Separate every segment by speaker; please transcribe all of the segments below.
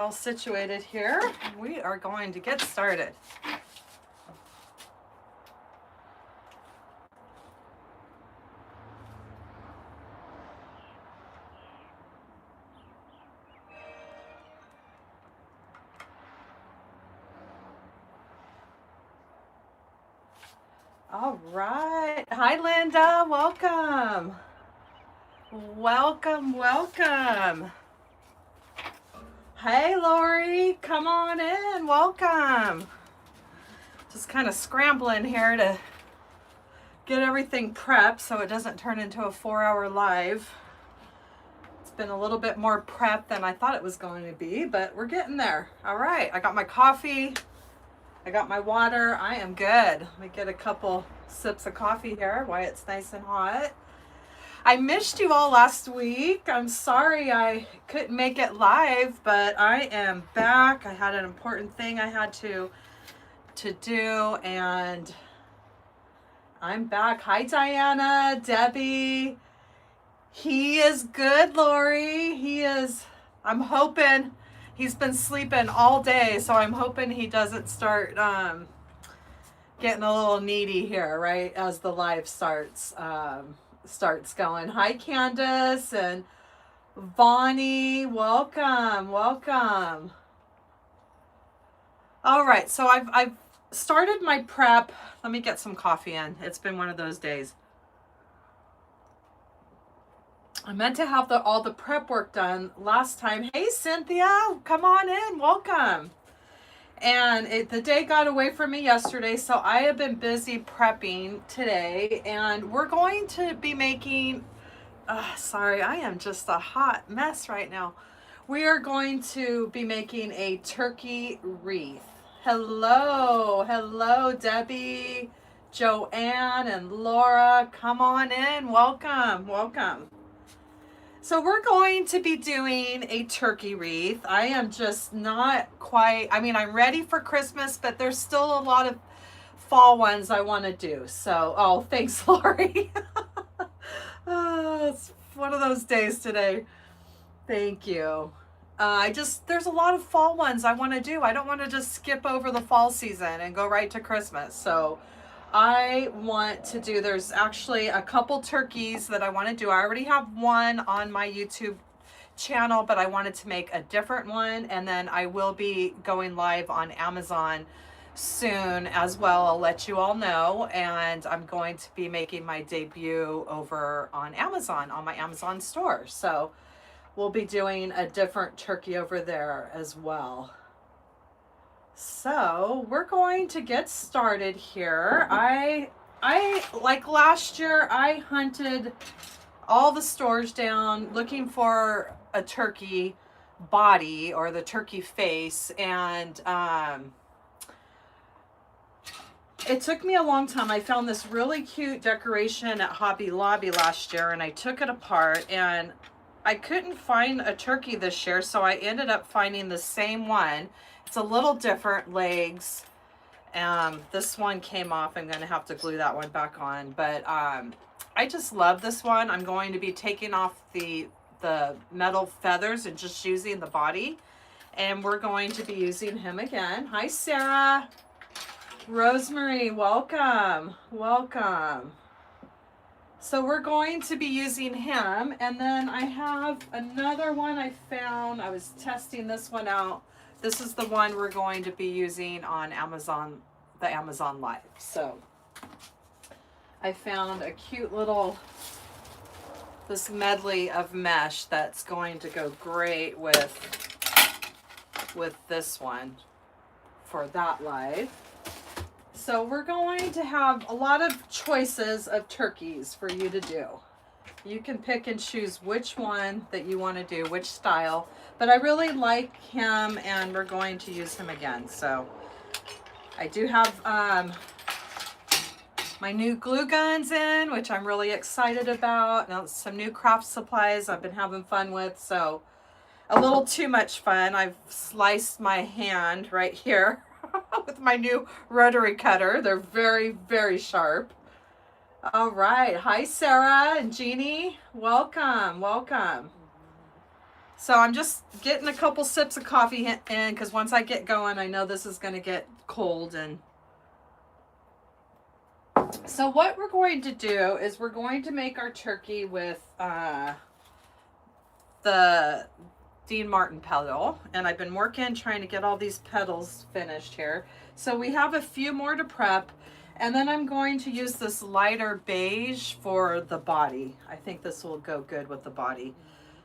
Speaker 1: All situated here. We are going to get started. All right. Hi, Linda. Welcome. Welcome, welcome. Hey, Lori. Come on in. Welcome. Just kind of scrambling here to get everything prepped so it doesn't turn into a 4-hour live. It's been a little bit more prep than I thought it was going to be, but we're getting there. All right. I got my coffee. I got my water. I am good. Let me get a couple sips of coffee here while it's nice and hot. I missed you all last week. I'm sorry I couldn't make it live, but I am back. I had an important thing I had to do, and I'm back. Hi, Diana, Debbie. He is good, Lori. He is. I'm hoping. He's been sleeping all day, so I'm hoping he doesn't start getting a little needy here, right, as the live starts going. Hi, Candace and Vonnie. Welcome, welcome. All right, so I've started my prep. Let me get some coffee in. It's been one of those days. I meant to have all the prep work done last time. Hey, Cynthia, come on in. Welcome. And the day got away from me yesterday, so I have been busy prepping today. And we're going to be making... sorry, I am just a hot mess right now. We are going to be making a turkey wreath. Hello. Hello, Debbie, Joanne, and Laura. Come on in. Welcome. Welcome. So we're going to be doing a turkey wreath. I am just not quite, I mean, I'm ready for Christmas, but there's still a lot of fall ones I want to do. So, oh, thanks, Lori. It's one of those days today. Thank you. There's a lot of fall ones I want to do. I don't want to just skip over the fall season and go right to Christmas. So I want to do, there's actually a couple turkeys that I want to do. I already have one on my YouTube channel, but I wanted to make a different one. And then I will be going live on Amazon soon as well. I'll let you all know. And I'm going to be making my debut over on Amazon, on my Amazon store. So we'll be doing a different turkey over there as well. So we're going to get started here. I like last year, I hunted all the stores down looking for a turkey body or the turkey face, and it took me a long time. I found this really cute decoration at Hobby Lobby last year, and I took it apart, and I couldn't find a turkey this year, so I ended up finding the same one. It's a little different legs. This one came off. I'm going to have to glue that one back on. But I just love this one. I'm going to be taking off the metal feathers and just using the body. And we're going to be using him again. Hi, Sarah. Rosemary, welcome. Welcome. So we're going to be using him. And then I have another one I found. I was testing this one out. This is the one we're going to be using on Amazon, the Amazon Live. So I found a cute little, this medley of mesh that's going to go great with this one for that live. So we're going to have a lot of choices of turkeys for you to do. You can pick and choose which one that you want to do, which style. But I really like him, and we're going to use him again. So I do have my new glue guns in, which I'm really excited about. Now some new craft supplies I've been having fun with. So a little too much fun. I've sliced my hand right here with my new rotary cutter. They're very, very sharp. All right. Hi, Sarah and Jeannie. Welcome. Welcome. So I'm just getting a couple sips of coffee in because once I get going, I know this is going to get cold. And so what we're going to do is we're going to make our turkey with the Dean Martin petal. And I've been working trying to get all these petals finished here. So we have a few more to prep. And then I'm going to use this lighter beige for the body. I think this will go good with the body.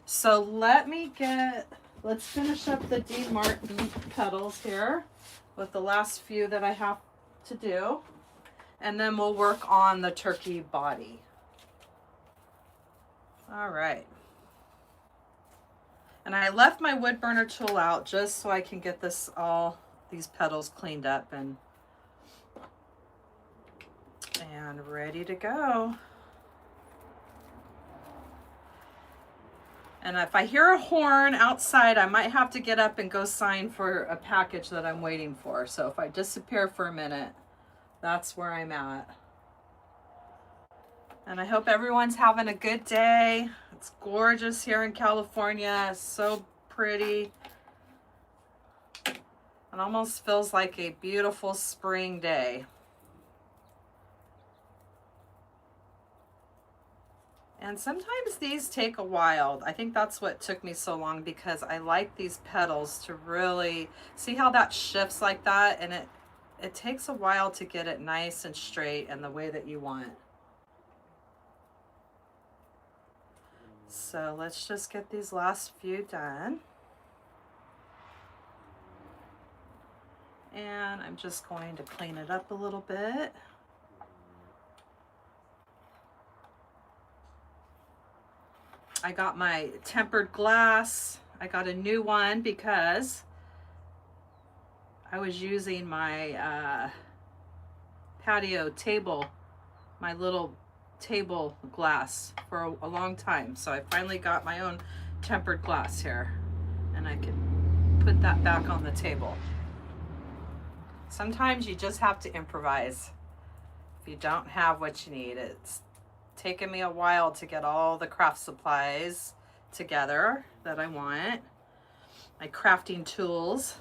Speaker 1: So let's finish up the Dean Martin petals here with the last few that I have to do. And then we'll work on the turkey body. All right. And I left my wood burner tool out just so I can get these petals cleaned up and ready to go. And if I hear a horn outside, I might have to get up and go sign for a package that I'm waiting for. So if I disappear for a minute, that's where I'm at. And I hope everyone's having a good day. It's gorgeous here in California. It's so pretty. It almost feels like a beautiful spring day. And sometimes these take a while. I think that's what took me so long, because I like these petals to really see how that shifts like that, and it takes a while to get it nice and straight and the way that you want. So let's just get these last few done. And I'm just going to clean it up a little bit. I got my tempered glass. I got a new one because I was using my patio table, my little table glass for a long time. So I finally got my own tempered glass here, and I can put that back on the table. Sometimes you just have to improvise if you don't have what you need. It's taken me a while to get all the craft supplies together that I want, my crafting tools.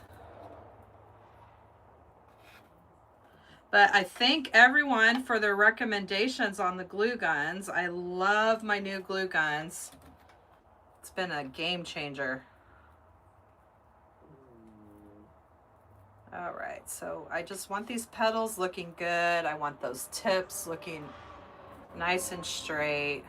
Speaker 1: But I thank everyone for their recommendations on the glue guns. I love my new glue guns. It's been a game changer. All right, so I just want these petals looking good. I want those tips looking nice and straight.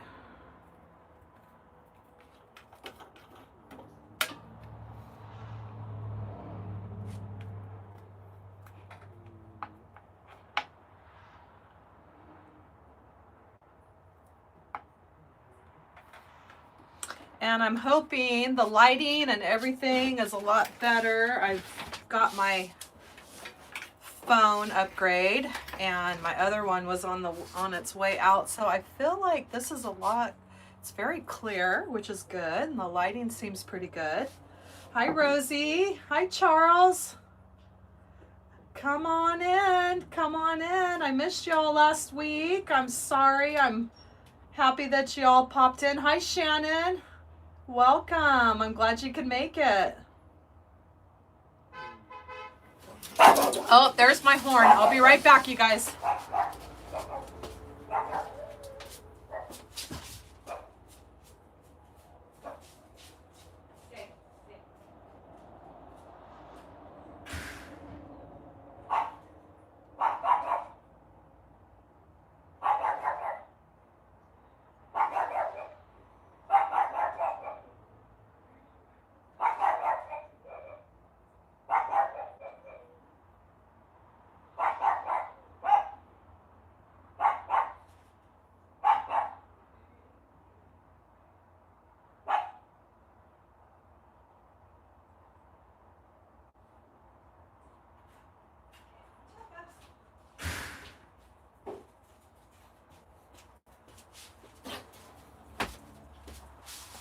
Speaker 1: And I'm hoping the lighting and everything is a lot better. I've got my phone upgrade, and my other one was on its way out, so I feel like this is it's very clear, which is good, and the lighting seems pretty good. Hi Rosie. Hi Charles. Come on in, come on in. I missed y'all last week. I'm sorry. I'm happy that y'all popped in. Hi Shannon. Welcome. I'm glad you could make it. Oh, there's my horn. I'll be right back, you guys.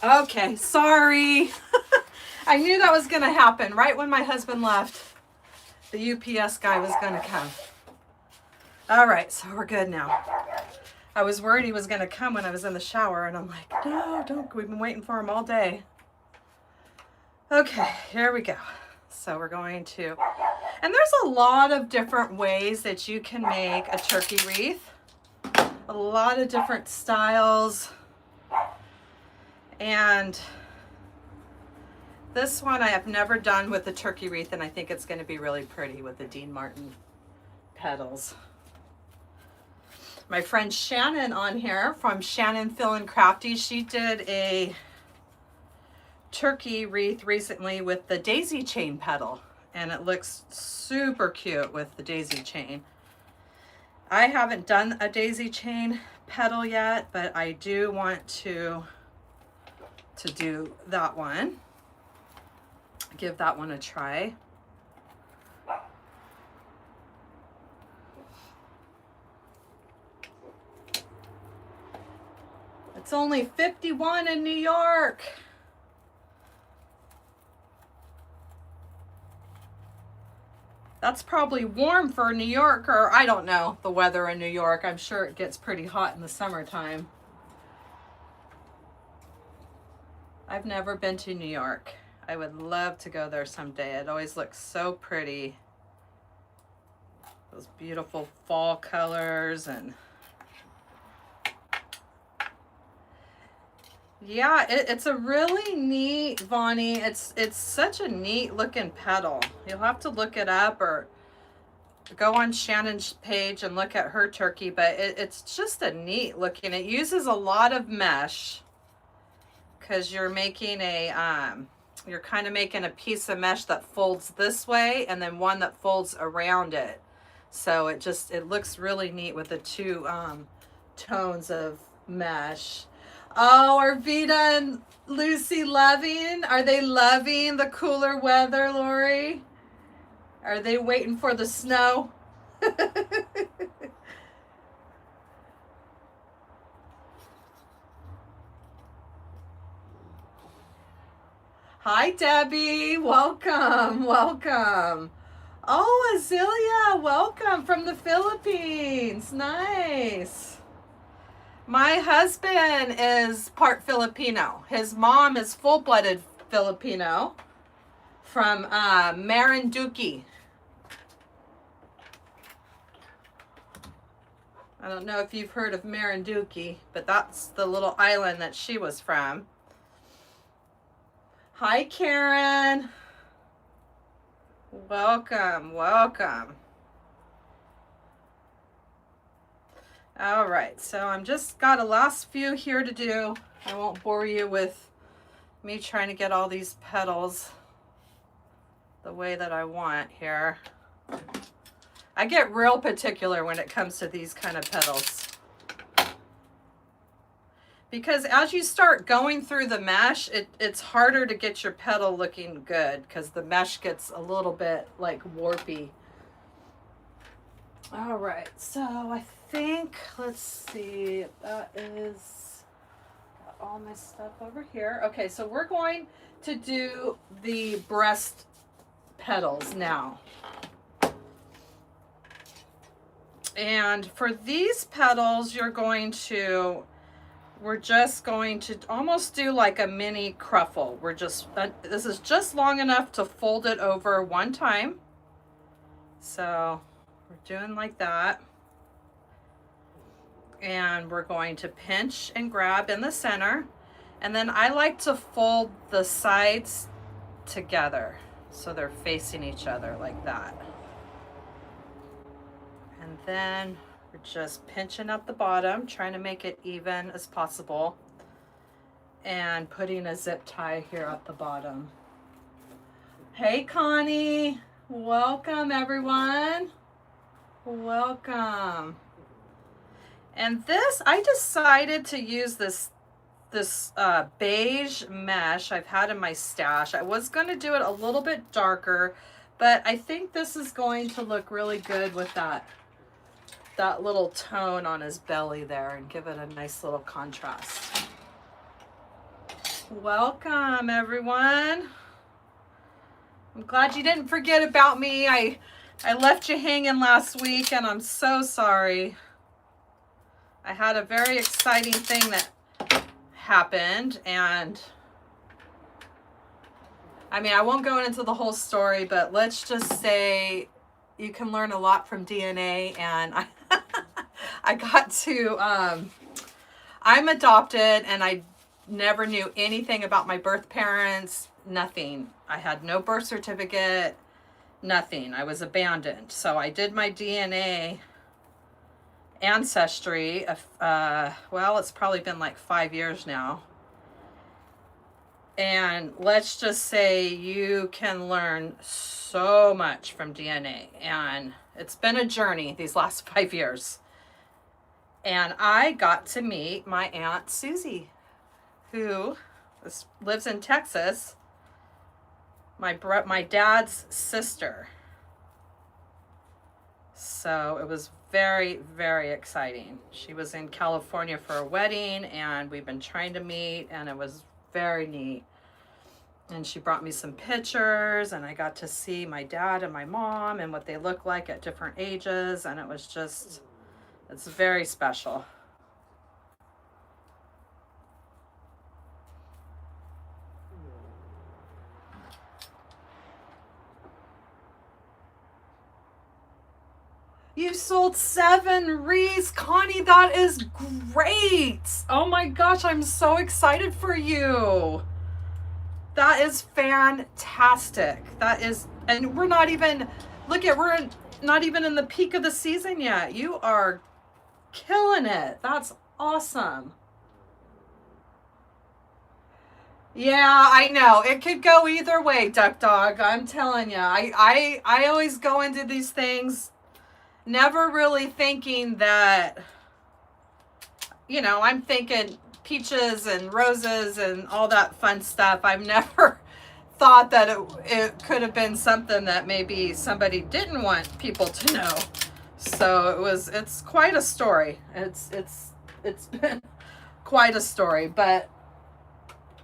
Speaker 1: Okay, sorry. I knew that was going to happen right when my husband left. The UPS guy was going to come. All right, so we're good now. I was worried he was going to come when I was in the shower, and I'm like, no, don't. We've been waiting for him all day. Okay, here we go. So we're going to, and there's a lot of different ways that you can make a turkey wreath. A lot of different styles. And this one I have never done with the turkey wreath, and I think it's going to be really pretty with the Dean Martin petals. My friend Shannon on here from Shannon Phil Crafty, she did a turkey wreath recently with the daisy chain petal, and it looks super cute with the daisy chain. I haven't done a daisy chain petal yet, but I do want to do that one. Give that one a try. It's only 51 in New York. That's probably warm for New York, or I don't know the weather in New York. I'm sure it gets pretty hot in the summertime. I've never been to New York. I would love to go there someday. It always looks so pretty. Those beautiful fall colors and yeah, it's a really neat, Vonnie. It's such a neat looking petal. You'll have to look it up or go on Shannon's page and look at her turkey, but it's just a neat looking. It uses a lot of mesh because you're making a you're kind of making a piece of mesh that folds this way and then one that folds around it. So it looks really neat with the two tones of mesh. Oh, are Vita and Lucy loving? Are they loving the cooler weather, Lori? Are they waiting for the snow? Hi, Debbie. Welcome. Welcome. Oh, Azealia. Welcome from the Philippines. Nice. My husband is part Filipino. His mom is full-blooded Filipino from Marinduque. I don't know if you've heard of Marinduque, but that's the little island that she was from. Hi, Karen. Welcome, welcome. All right, so I'm just got a last few here to do. I won't bore you with me trying to get all these petals the way that I want here. I get real particular when it comes to these kind of petals. Because as you start going through the mesh, it's harder to get your petal looking good because the mesh gets a little bit like warpy. All right, so I think, let's see, that is got all my stuff over here. Okay, so we're going to do the breast petals now. And for these petals, we're just going to almost do like a mini cruffle. This is just long enough to fold it over one time. So we're doing like that. And we're going to pinch and grab in the center. And then I like to fold the sides together so they're facing each other like that. And then we're just pinching up the bottom, trying to make it even as possible, and putting a zip tie here at the bottom. Hey, Connie. Welcome, everyone. Welcome. And this, I decided to use this beige mesh I've had in my stash. I was going to do it a little bit darker, but I think this is going to look really good with that little tone on his belly there and give it a nice little contrast. Welcome, everyone. I'm glad you didn't forget about me. I left you hanging last week and I'm so sorry. I had a very exciting thing that happened and I mean, I won't go into the whole story, but let's just say you can learn a lot from DNA. And I got to, I'm adopted, and I never knew anything about my birth parents, nothing. I had no birth certificate, nothing. I was abandoned. So I did my DNA ancestry. Well, it's probably been like 5 years now. And let's just say you can learn so much from DNA. And it's been a journey these last 5 years. And I got to meet my Aunt Susie, who lives in Texas, my dad's sister. So it was very, very exciting. She was in California for a wedding, and we've been trying to meet, and it was very neat. And she brought me some pictures, and I got to see my dad and my mom and what they look like at different ages, and it was just, it's very special. You sold 7 wreaths, Connie. That is great. Oh my gosh, I'm so excited for you. That is fantastic. That is, and we're not even, we're not even in the peak of the season yet. You are killing it. That's awesome. Yeah, I know. It could go either way, Duck Dog. I'm telling you. I always go into these things never really thinking that, you know, I'm thinking peaches and roses and all that fun stuff. I've never thought that it could have been something that maybe somebody didn't want people to know. So it's quite a story. It's been quite a story, but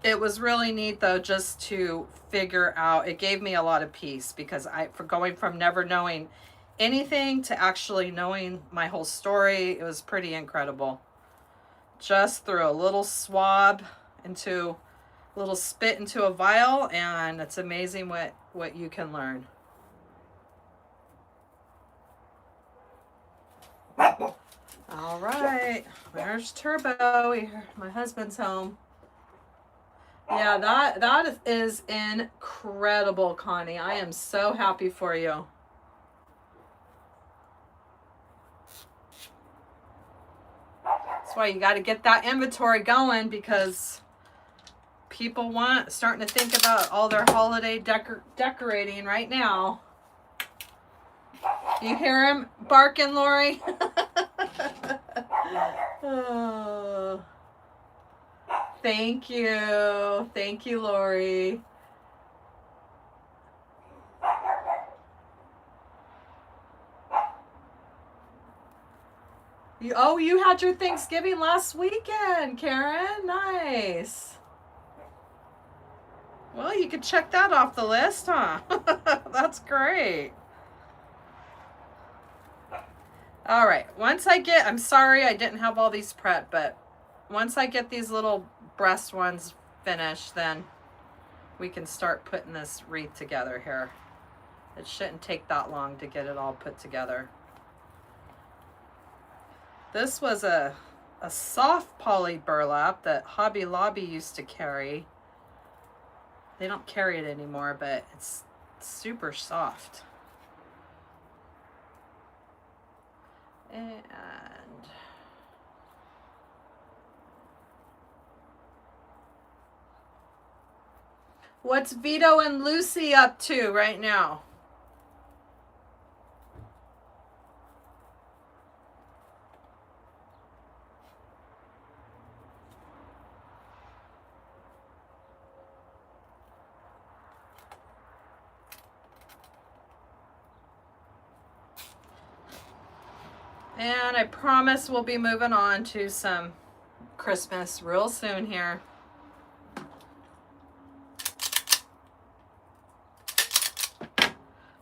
Speaker 1: it was really neat though, just to figure out, it gave me a lot of peace, because for going from never knowing anything to actually knowing my whole story, it was pretty incredible. Just threw a little swab into, a little spit into a vial, and it's amazing what you can learn. All right, there's Turbo. My husband's home. Yeah, that is incredible, Connie. I am so happy for you. That's why you got to get that inventory going, because people starting to think about all their holiday decorating right now. You hear him barking, Lori? Oh. Thank you. Thank you, Lori. You had your Thanksgiving last weekend, Karen. Nice. Well, you could check that off the list, huh? That's great. All right. I'm sorry I didn't have all these prepped, but once I get these little breast ones finished, then we can start putting this wreath together here. It shouldn't take that long to get it all put together. This was a soft poly burlap that Hobby Lobby used to carry. They don't carry it anymore, but it's super soft. And what's Vito and Lucy up to right now? And I promise we'll be moving on to some Christmas real soon here.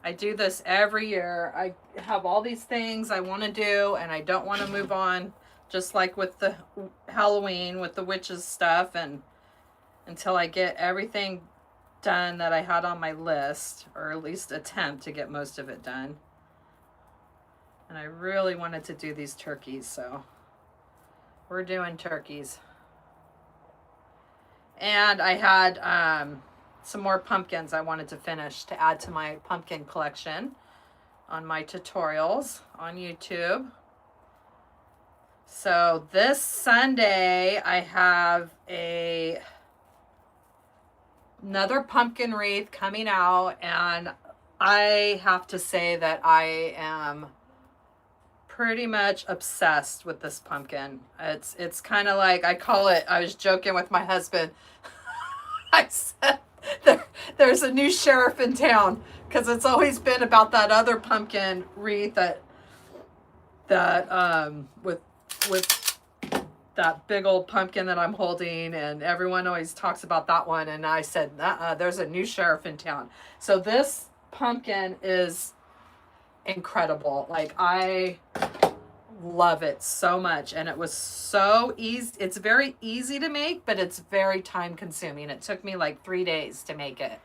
Speaker 1: I do this every year. I have all these things I want to do, and I don't want to move on, just like with the Halloween, with the witches stuff, and until I get everything done that I had on my list, or at least attempt to get most of it done. And I really wanted to do these turkeys, so we're doing turkeys. And I had some more pumpkins I wanted to finish to add to my pumpkin collection on my tutorials on YouTube. So this Sunday I have another pumpkin wreath coming out, and I have to say that I am pretty much obsessed with this pumpkin. It's kind of like, I call it, I was joking with my husband. I said there's a new sheriff in town, because it's always been about that other pumpkin wreath that with that big old pumpkin that I'm holding, and everyone always talks about that one. And I said, there's a new sheriff in town. So this pumpkin is incredible. Like, I love it so much, and it was so easy. It's very easy to make, but it's very time consuming. It took me like 3 days to make it,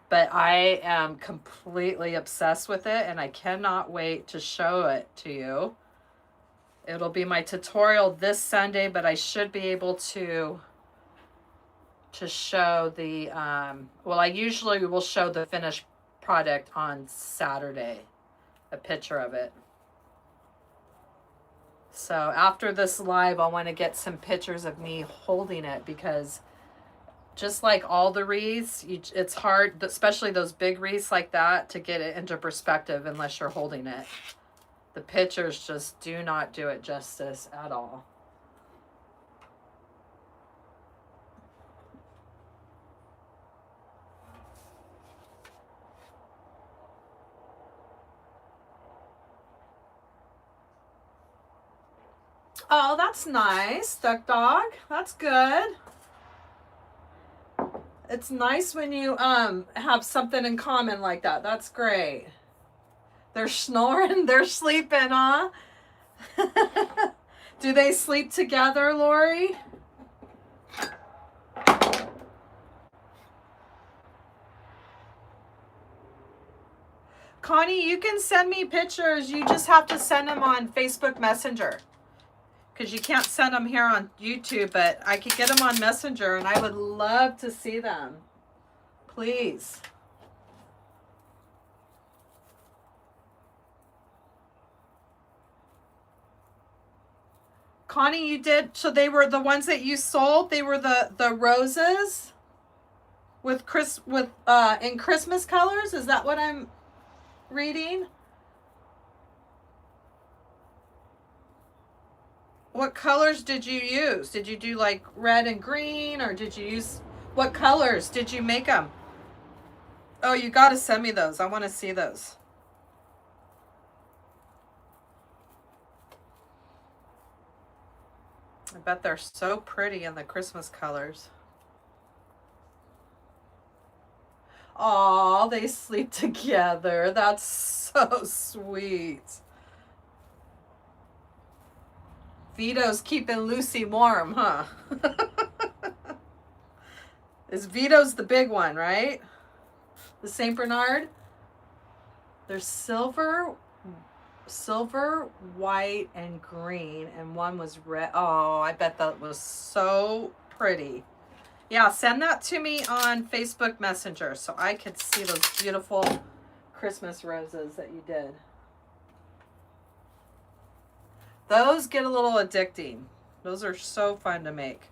Speaker 1: but I am completely obsessed with it, and I cannot wait to show it to you. It'll be my tutorial this Sunday, but I should be able to show the well, I usually will show the finished product on Saturday, a picture of it. So after this live, I want to get some pictures of me holding it, because just like all the wreaths, it's hard, especially those big wreaths like that, to get it into perspective unless you're holding it. The pictures just do not do it justice at all. Oh, that's nice, Duck Dog. That's good. It's nice when you have something in common like that. That's great. They're snoring, they're sleeping, huh? Do they sleep together, Lori? Connie, you can send me pictures. You just have to send them on Facebook Messenger, because you can't send them here on YouTube, but I could get them on Messenger, and I would love to see them. Please. Connie, you did, so they were the ones that you sold, they were the roses with in Christmas colors? Is that what I'm reading? What colors did you use? Did you do like red and green, or did you use, what colors did you make them? Oh, you got to send me those. I want to see those. I bet they're so pretty in the Christmas colors. Oh, they sleep together. That's so sweet. Vito's keeping Lucy warm, huh? Is Vito's the big one, right? The St. Bernard? There's silver, white, and green, and one was red. Oh, I bet that was so pretty. Yeah, send that to me on Facebook Messenger so I could see those beautiful Christmas roses that you did. Those get a little addicting. Those are so fun to make.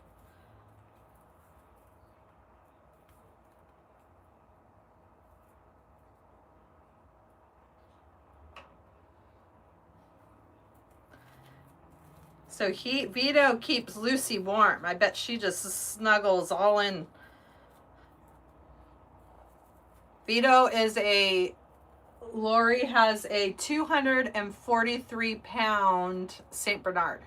Speaker 1: So Vito keeps Lucy warm. I bet she just snuggles all in. Vito is Lori has a 243-pound St. Bernard.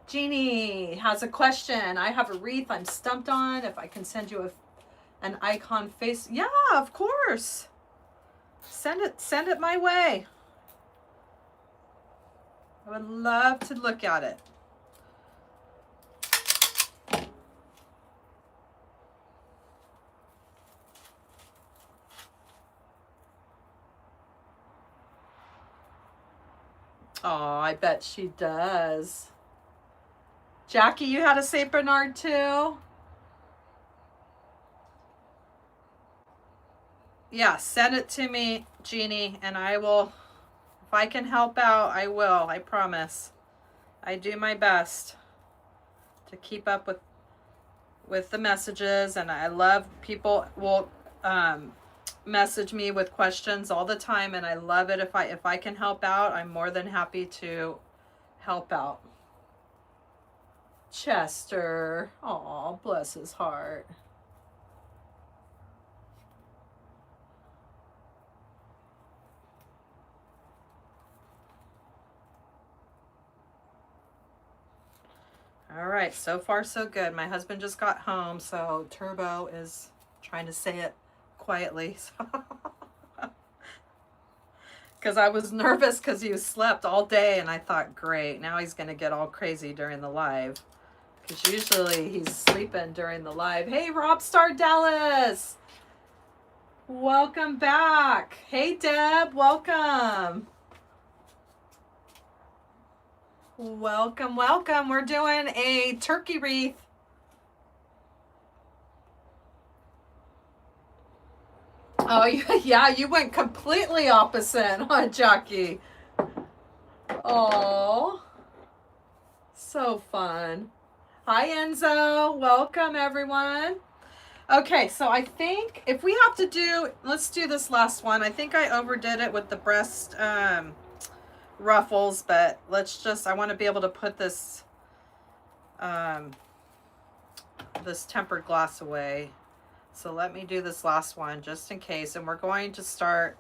Speaker 1: Jeannie has a question. I have a wreath I'm stumped on. If I can send you an icon face. Yeah, of course. Send it my way. I would love to look at it. Oh, I bet she does. Jackie, you had a St. Bernard too? Yeah, send it to me, Jeannie, and I will, if I can help out, I will, I promise. I do my best to keep up with the messages, and I love people will message me with questions all the time, and I love it. If I can help out, I'm more than happy to help out. Chester, oh, bless his heart. All right, so far so good. My husband just got home, so Turbo is trying to say it quietly. Because I was nervous because he slept all day, and I thought, great, now he's going to get all crazy during the live. Because usually he's sleeping during the live. Hey, Robstar Dallas! Welcome back. Hey, Deb, welcome. Welcome, welcome. We're doing a turkey wreath. Oh, yeah, you went completely opposite, huh, Jackie? Oh, so fun. Hi, Enzo. Welcome, everyone. Okay, so I think if we have to do, let's do this last one. I think I overdid it with the breast ruffles, but let's just, I want to be able to put this this tempered glass away. So let me do this last one just in case, and we're going to start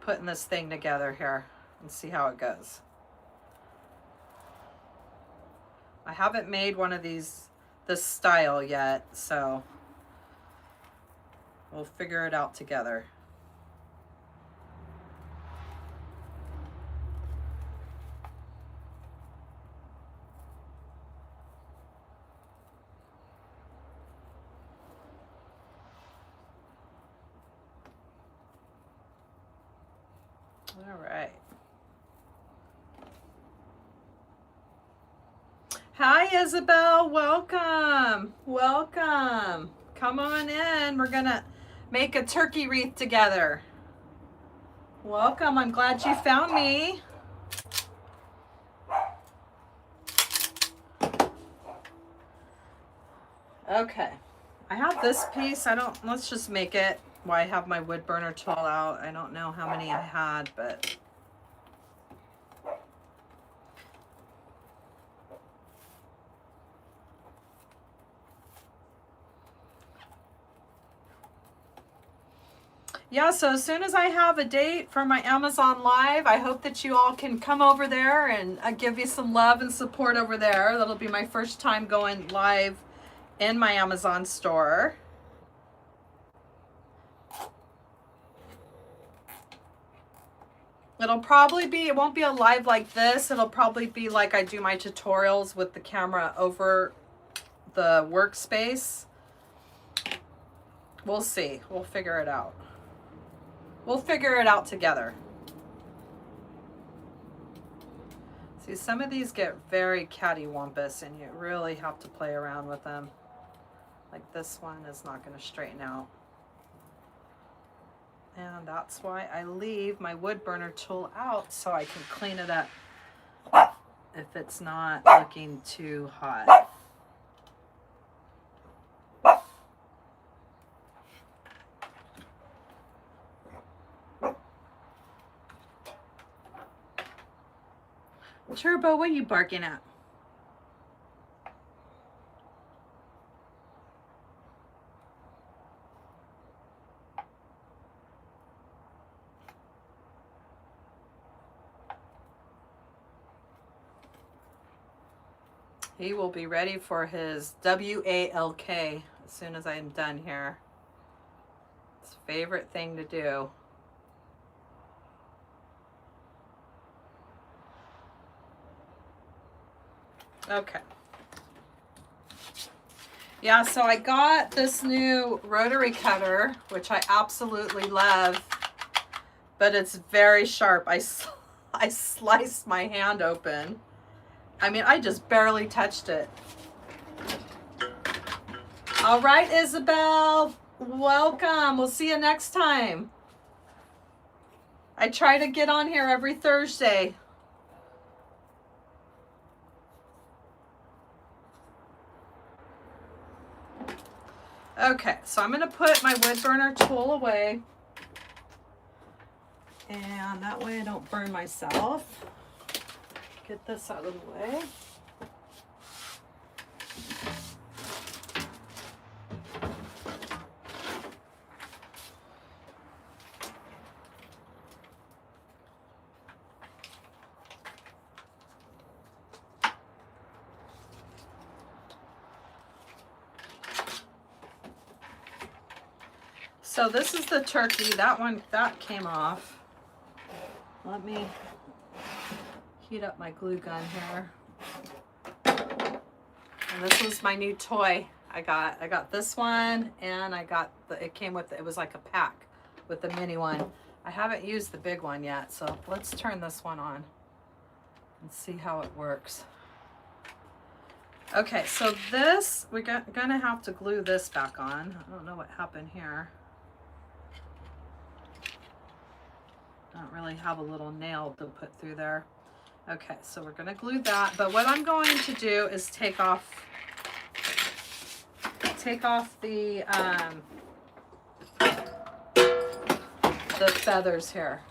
Speaker 1: putting this thing together here and see how it goes. I haven't made one of these this style yet, so we'll figure it out together. All right. Hi, Isabel. Welcome. Welcome. Come on in. We're going to make a turkey wreath together. Welcome. I'm glad you found me. Okay. I have this piece. Let's just make it while I have my wood burner tool out. I don't know how many I had, but yeah, so as soon as I have a date for my Amazon Live, I hope that you all can come over there and give you some love and support over there. That'll be my first time going live in my Amazon store. It'll probably be, it won't be a live like this. It'll probably be like I do my tutorials with the camera over the workspace. We'll see. We'll figure it out. We'll figure it out together. See, some of these get very cattywampus and you really have to play around with them. Like this one is not going to straighten out. And that's why I leave my wood burner tool out so I can clean it up if it's not looking too hot. Turbo, what are you barking at? He will be ready for his WALK as soon as I'm done here. It's his favorite thing to do. Okay. Yeah, so I got this new rotary cutter, which I absolutely love, but it's very sharp. I sliced my hand open. I mean, I just barely touched it. All right, Isabel, welcome. We'll see you next time. I try to get on here every Thursday. Okay, so I'm going to put my wood burner tool away. And that way I don't burn myself. Get this out of the way. So this is the turkey. That one, that came off. Let me heat up my glue gun here. And this was my new toy. I got this one, and I got it came with, it was like a pack with the mini one. I haven't used the big one yet, so let's turn this one on and see how it works. Okay, so this, we're gonna have to glue this back on. I don't know what happened here. I don't really have a little nail to put through there. Okay, so we're gonna glue that, but what I'm going to do is take off the feathers here.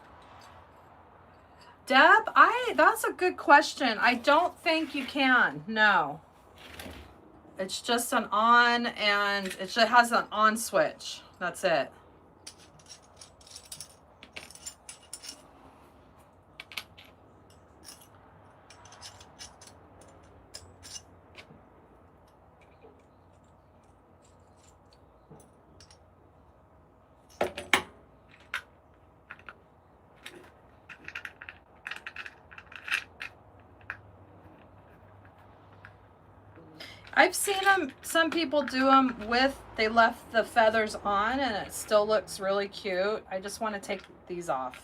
Speaker 1: Deb, that's a good question. I don't think you can, no. It's just an on, and it just has an on switch, that's it. I've seen them, some people do them with, they left the feathers on and it still looks really cute. I just want to take these off.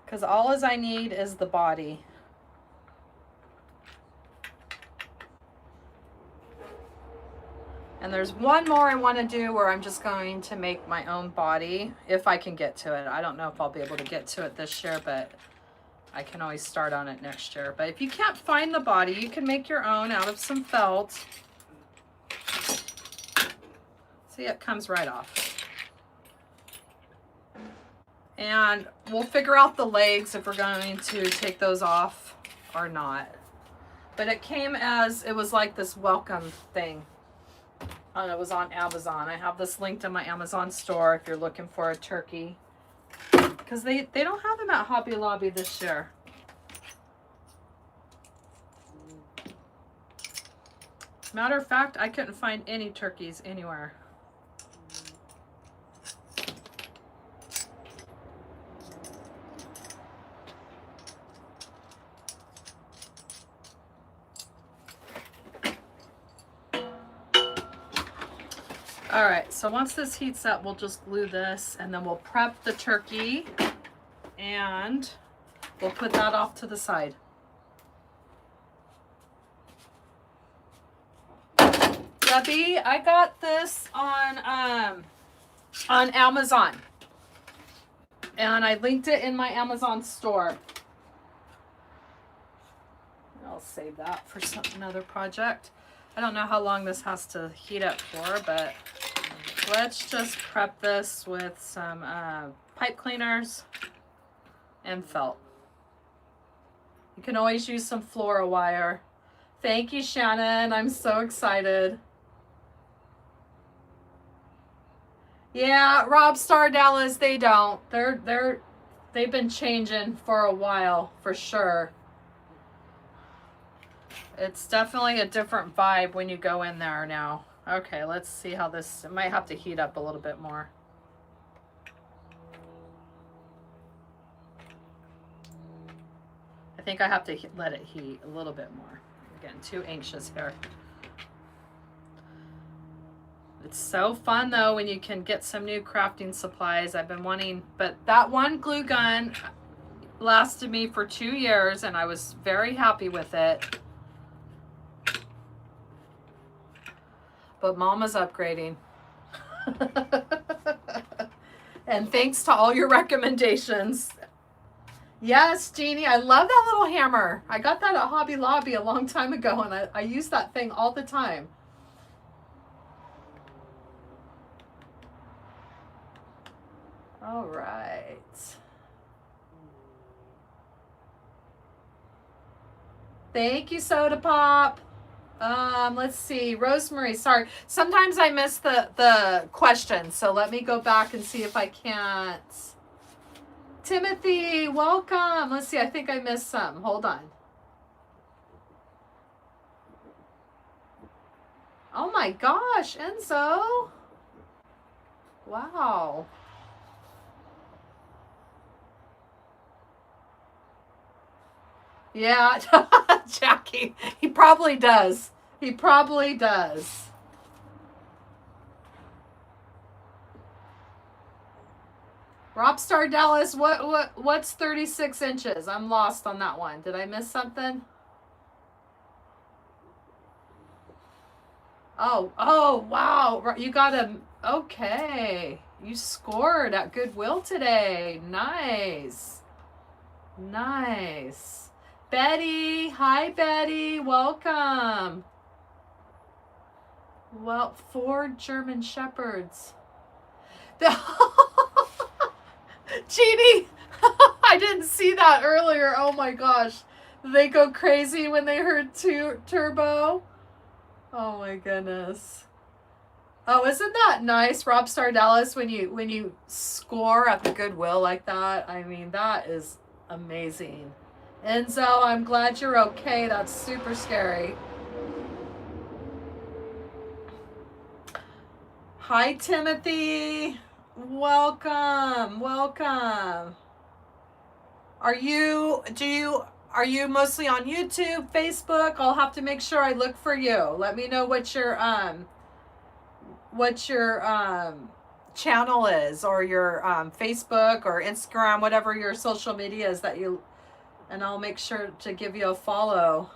Speaker 1: Because all as I need is the body. And there's one more I want to do where I'm just going to make my own body, if I can get to it. I don't know if I'll be able to get to it this year, but I can always start on it next year. But if you can't find the body, you can make your own out of some felt. See, it comes right off. And we'll figure out the legs if we're going to take those off or not. But it came as, it was like this welcome thing. And it was on Amazon. I have this linked in my Amazon store if you're looking for a turkey. Because they don't have them at Hobby Lobby this year. Matter of fact, I couldn't find any turkeys anywhere. All right, so once this heats up, we'll just glue this and then we'll prep the turkey and we'll put that off to the side. Debbie, I got this on Amazon and I linked it in my Amazon store. I'll save that for another project. I don't know how long this has to heat up for, but let's just prep this with some pipe cleaners and felt. You can always use some Flora wire. Thank you, Shannon. I'm so excited. Yeah, Rob Star Dallas, they don't. They've been changing for a while, for sure. It's definitely a different vibe when you go in there now. Okay, let's see how this, it might have to heat up a little bit more. I think I have to let it heat a little bit more. I'm getting too anxious here. It's so fun though when you can get some new crafting supplies. I've been wanting, but that one glue gun lasted me for 2 years and I was very happy with it. But Mama's upgrading. And thanks to all your recommendations. Yes, Jeannie, I love that little hammer. I got that at Hobby Lobby a long time ago and I use that thing all the time. All right. Thank you, Soda Pop. Let's see. Rosemary, sorry. Sometimes I miss the questions, so let me go back and see if I can't. Timothy, welcome. Let's see. I think I missed some. Hold on. Oh my gosh, Enzo. Wow. Yeah, Jackie. He probably does. He probably does. Robstar Dallas, what's 36 inches? I'm lost on that one. Did I miss something? Oh, wow. You got a, okay. You scored at Goodwill today. Nice. Nice. Betty, hi Betty, welcome. Well, 4 German Shepherds. Jeannie, I didn't see that earlier. Oh my gosh. They go crazy when they heard turbo. Oh my goodness. Oh, isn't that nice, Robstar Dallas, when you score at the Goodwill like that? I mean, that is amazing. Enzo, I'm glad you're okay. That's super scary. Hi, Timothy. Welcome. Welcome. Are you mostly on YouTube, Facebook? I'll have to make sure I look for you. Let me know what your channel is, or your Facebook or Instagram, whatever your social media is that you, and I'll make sure to give you a follow.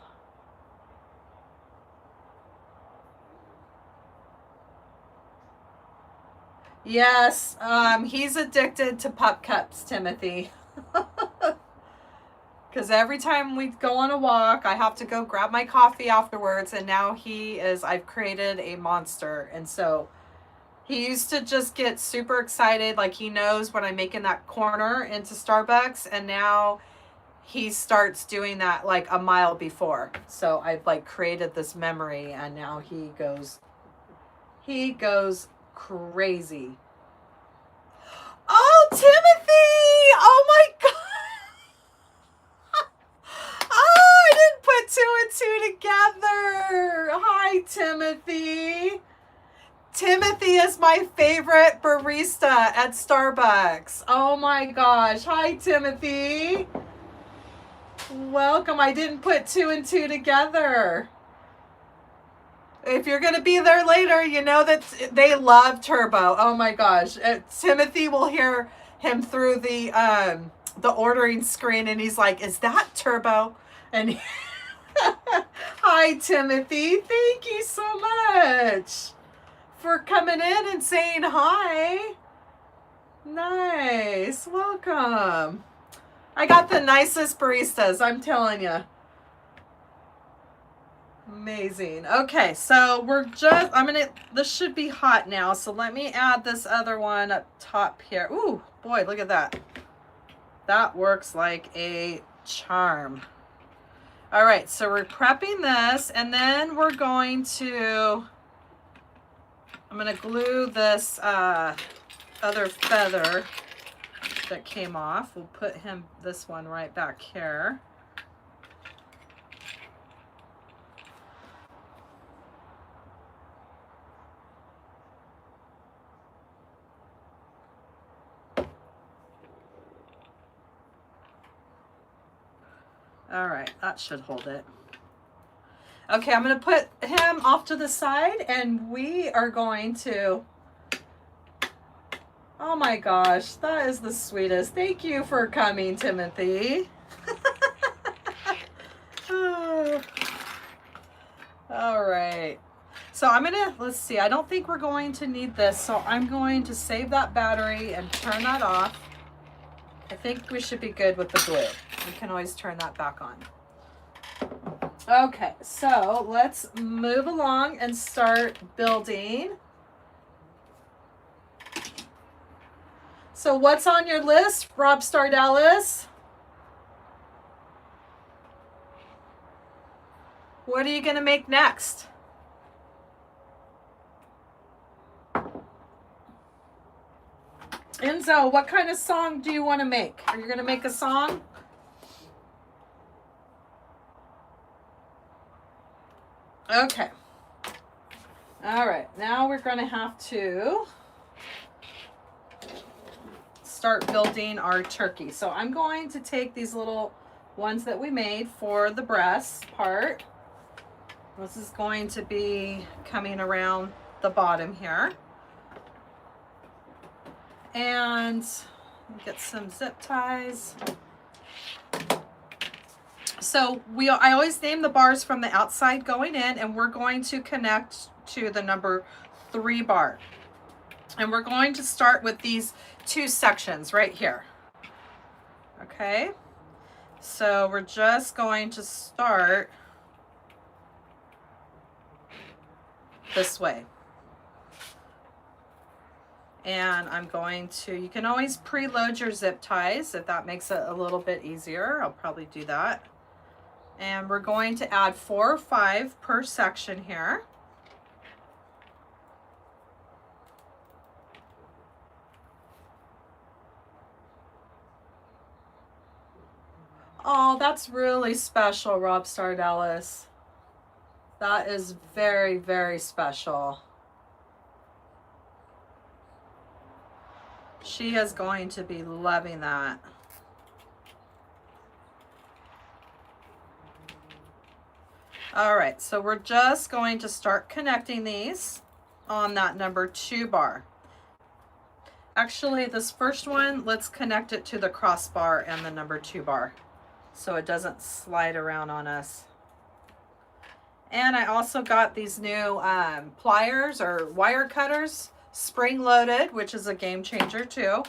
Speaker 1: Yes, he's addicted to pup cups, Timothy. Because every time we go on a walk, I have to go grab my coffee afterwards, and now I've created a monster. And so he used to just get super excited, like he knows when I'm making that corner into Starbucks, and now he starts doing that like a mile before. So I've like created this memory, and now he goes crazy. Oh, Timothy! Oh my God! Oh, I didn't put 2 and 2 together. Hi, Timothy. Timothy is my favorite barista at Starbucks. Oh my gosh. Hi, Timothy. Welcome. I didn't put 2 and 2 together. If you're going to be there later, you know that they love turbo. Oh my gosh. Timothy will hear him through the ordering screen, and he's like, "Is that turbo?" And hi, Timothy. Thank you so much for coming in and saying hi. Nice. Welcome. I got the nicest baristas, I'm telling you. Amazing. Okay, so this should be hot now, so let me add this other one up top here. Ooh, boy, look at that. That works like a charm. All right, so we're prepping this, and then I'm going to glue this other feather that came off. We'll put this one right back here. All right, that should hold it. Okay, I'm going to put him off to the side, and we are going to... Oh my gosh, that is the sweetest. Thank you for coming, Timothy. Oh. All right. So I'm gonna, let's see, I don't think we're going to need this, so I'm going to save that battery and turn that off. I think we should be good with the glue. We can always turn that back on. Okay, so let's move along and start building. So what's on your list, Rob Star Dallas? What are you gonna make next? Enzo, what kind of song do you want to make? Are you going to make a song? Okay. All right. Now we're going to have to start building our turkey. So I'm going to take these little ones that we made for the breast part. This is going to be coming around the bottom here. And get some zip ties. So I always name the bars from the outside going in, and we're going to connect to the number 3 bar. And we're going to start with these 2 sections right here. Okay, so we're just going to start this way. And I'm going to, you can always preload your zip ties if that makes it a little bit easier. I'll probably do that. And we're going to add 4 or 5 per section here. Oh, that's really special, Rob Star Dallas. That is very, very special. She is going to be loving that. All right, so we're just going to start connecting these on that number 2 bar. Actually, this first one, let's connect it to the crossbar and the number 2 bar so it doesn't slide around on us. And I also got these new pliers or wire cutters, spring loaded, which is a game changer too.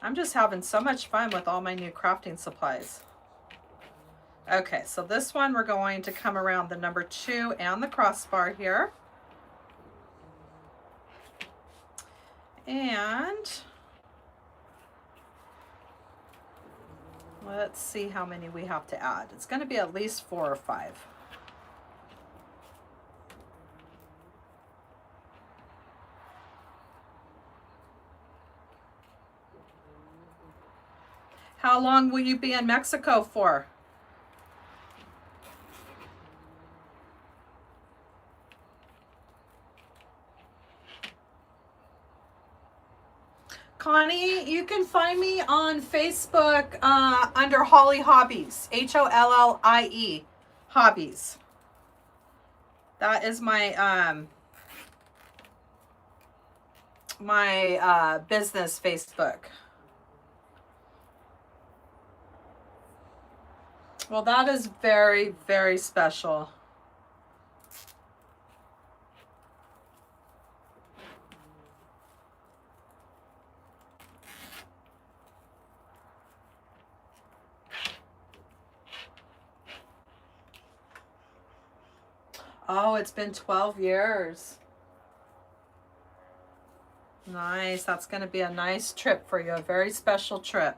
Speaker 1: I'm just having so much fun with all my new crafting supplies. Okay, so this one we're going to come around the number 2 and the crossbar here. And let's see how many we have to add. It's going to be at least 4 or 5. How long will you be in Mexico for? Connie, you can find me on Facebook under Hollie Hobbies, Hollie Hobbies. That is my business Facebook. Well, that is very, very special. Oh, it's been 12 years. Nice. That's going to be a nice trip for you, a very special trip.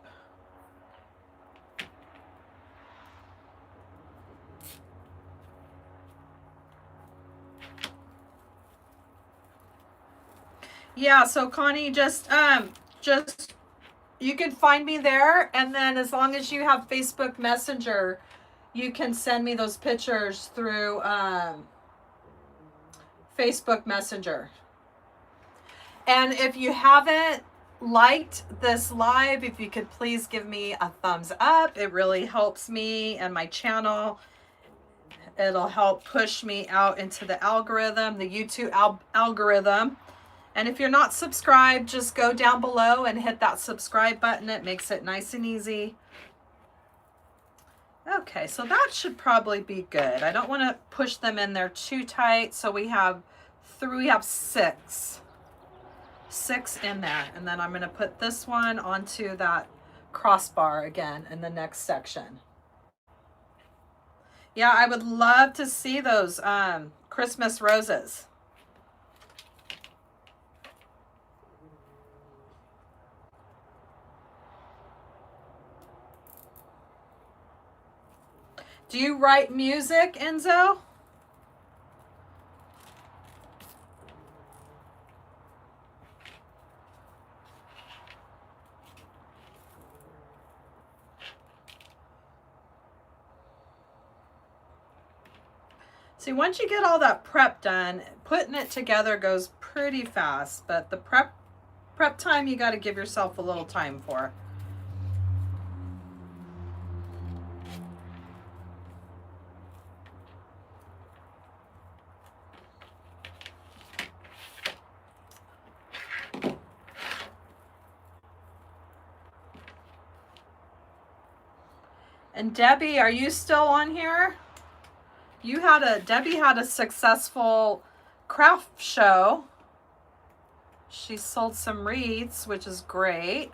Speaker 1: Yeah, so Connie, just you can find me there, and then as long as you have Facebook Messenger, you can send me those pictures through Facebook Messenger. And if you haven't liked this live, if you could please give me a thumbs up. It really helps me and my channel. It'll help push me out into the algorithm, the YouTube algorithm. And if you're not subscribed, just go down below and hit that subscribe button. It makes it nice and easy. Okay, so that should probably be good. I don't want to push them in there too tight. So we have six in there. And then I'm going to put this one onto that crossbar again in the next section. Yeah, I would love to see those Christmas roses. Do you write music, Enzo? See, once you get all that prep done, putting it together goes pretty fast, but the prep time you got to give yourself a little time for. And Debbie, are you still on here? Debbie had a successful craft show. She sold some wreaths, which is great.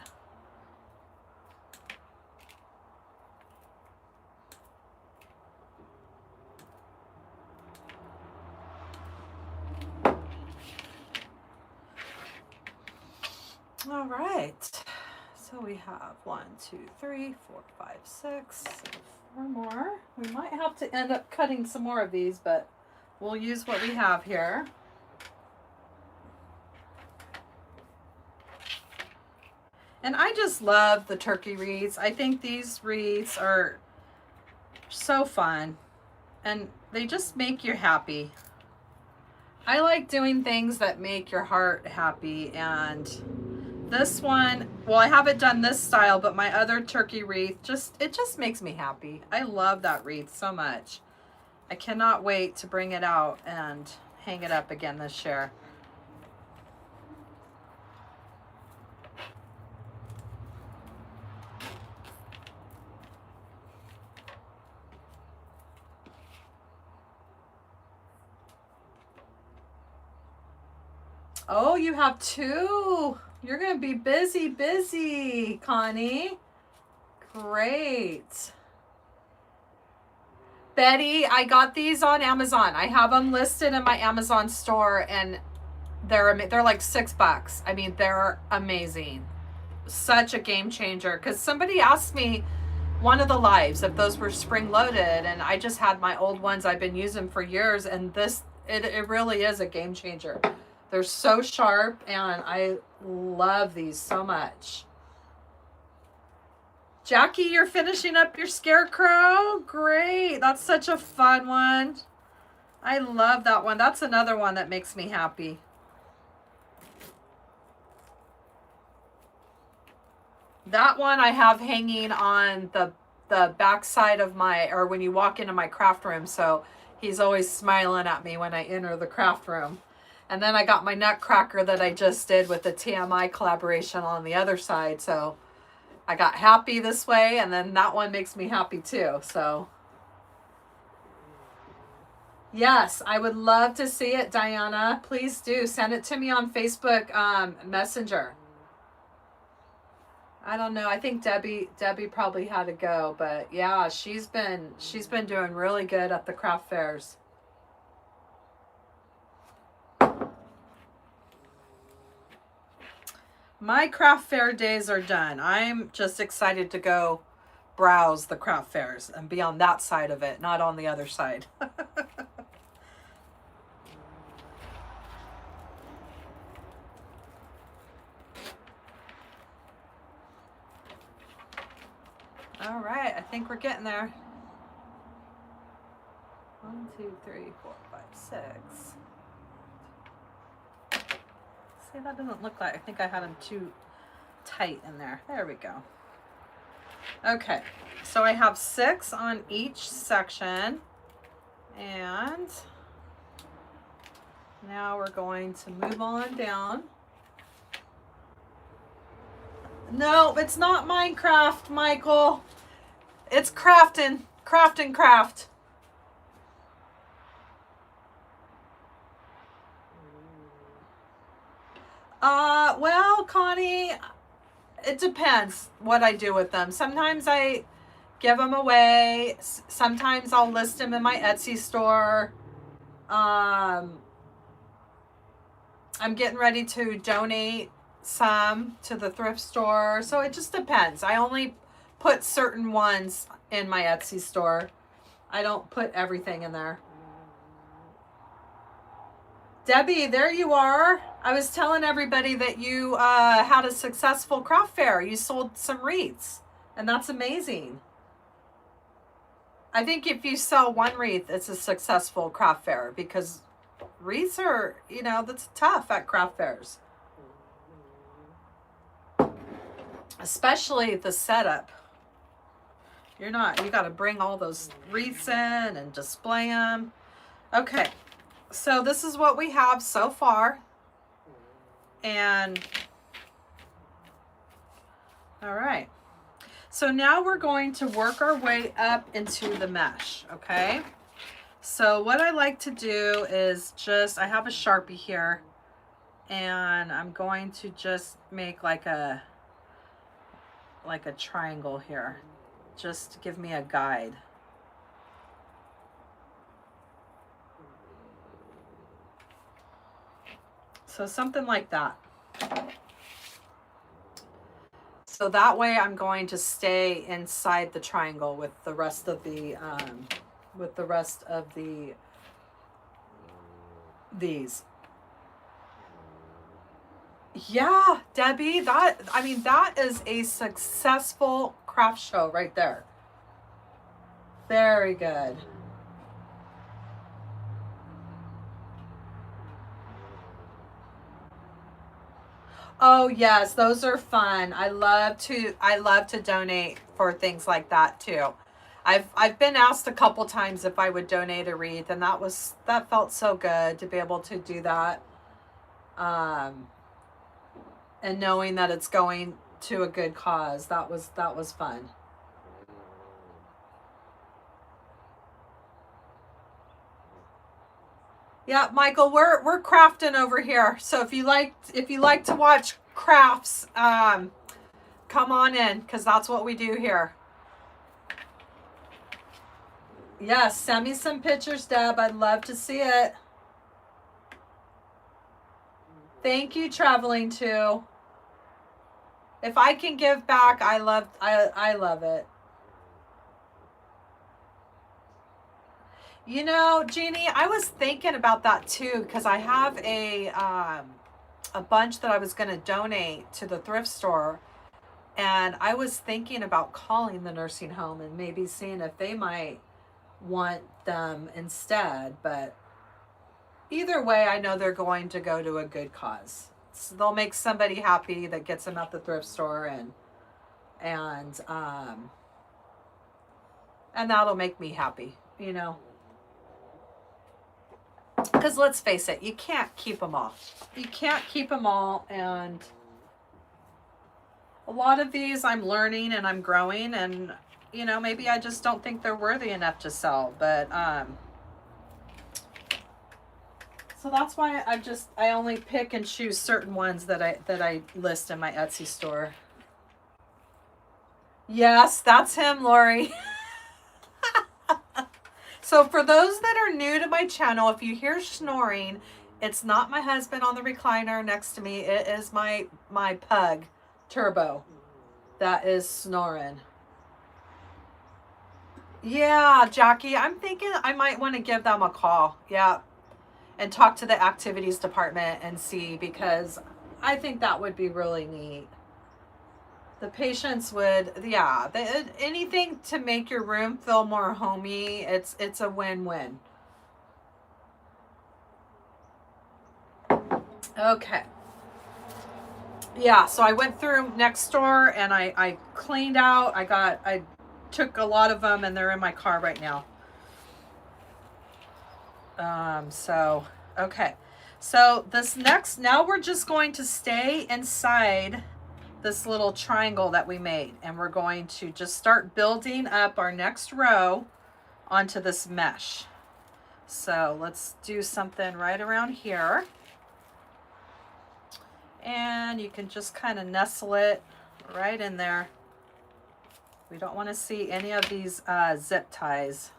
Speaker 1: All right. So we have 1, 2, 3, 4, 5, 6, 4 more. We might have to end up cutting some more of these, but we'll use what we have here. And I just love the turkey wreaths. I think these wreaths are so fun and they just make you happy. I like doing things that make your heart happy, and this one, well, I haven't done this style, but my other turkey wreath, it just makes me happy. I love that wreath so much. I cannot wait to bring it out and hang it up again this year. Oh, you have 2. You're going to be busy, Connie. Great. Betty, I got these on Amazon. I have them listed in my Amazon store, and they're like $6. I mean, they're amazing. Such a game changer. Because somebody asked me one of the lives if those were spring loaded, and I just had my old ones I've been using for years, and it really is a game changer. They're so sharp, and I love these so much. Jackie, you're finishing up your scarecrow? Great. That's such a fun one. I love that one. That's another one that makes me happy. That one I have hanging on the back side of or when you walk into my craft room, so he's always smiling at me when I enter the craft room. And then I got my nutcracker that I just did with the TMI collaboration on the other side. So I got happy this way, and then that one makes me happy too. So yes, I would love to see it, Diana. Please do send it to me on Facebook Messenger. I don't know. I think Debbie probably had to go, but yeah, she's been doing really good at the craft fairs. My craft fair days are done. I'm just excited to go browse the craft fairs and be on that side of it, not on the other side. All right, I think we're getting there. 1, 2, 3, 4, 5, 6. See, that doesn't look like, I think I had them too tight in there. There we go. Okay, so I have 6 on each section, And now we're going to move on down. No, it's not Minecraft, Michael. It's crafting. Craft. Well, Connie, it depends what I do with them. Sometimes I give them away. Sometimes I'll list them in my Etsy store. I'm getting ready to donate some to the thrift store. So it just depends. I only put certain ones in my Etsy store. I don't put everything in there. Debbie, there you are. I was telling everybody that you had a successful craft fair. You sold some wreaths, and that's amazing. I think if you sell one wreath, it's a successful craft fair, because wreaths are, you know, that's tough at craft fairs. Especially the setup. You got to bring all those wreaths in and display them. Okay. So this is what we have so far. And all right. So now we're going to work our way up into the mesh, okay? So what I like to do is I have a Sharpie here, and I'm going to just make like a triangle here, just to give me a guide. So something like that. So that way I'm going to stay inside the triangle with the rest of the these. Yeah, Debbie, that is a successful craft show right there. Very good. Oh yes, those are fun. I love to donate for things like that too. I've been asked a couple times if I would donate a wreath, and that felt so good to be able to do that. And knowing that it's going to a good cause, that was fun. Yeah, Michael, we're crafting over here. So if you like to watch crafts, come on in, because that's what we do here. Yes, send me some pictures, Deb. I'd love to see it. Thank you, Traveling too. If I can give back, I love it. You know, Jeannie, I was thinking about that too, because I have a bunch that I was going to donate to the thrift store, and I was thinking about calling the nursing home and maybe seeing if they might want them instead. But either way, I know they're going to go to a good cause. So they'll make somebody happy that gets them at the thrift store, and that'll make me happy, you know. Because let's face it, you can't keep them all. You can't keep them all, and a lot of these I'm learning and I'm growing, and you know, maybe I just don't think they're worthy enough to sell. But so that's why I only pick and choose certain ones that I list in my Etsy store. Yes, that's him, Lori. So for those that are new to my channel, if you hear snoring, it's not my husband on the recliner next to me. It is my pug, Turbo, that is snoring. Yeah, Jackie, I'm thinking I might want to give them a call. Yeah. And talk to the activities department and see, because I think that would be really neat. The patients would, yeah, anything to make your room feel more homey. It's a win-win. Okay. Yeah, so I went through next door and I cleaned out. I took a lot of them, and they're in my car right now. Okay. So this next, now we're just going to stay inside this little triangle that we made, and we're going to just start building up our next row onto this mesh. So let's do something right around here. And you can just kind of nestle it right in there. We don't want to see any of these zip ties.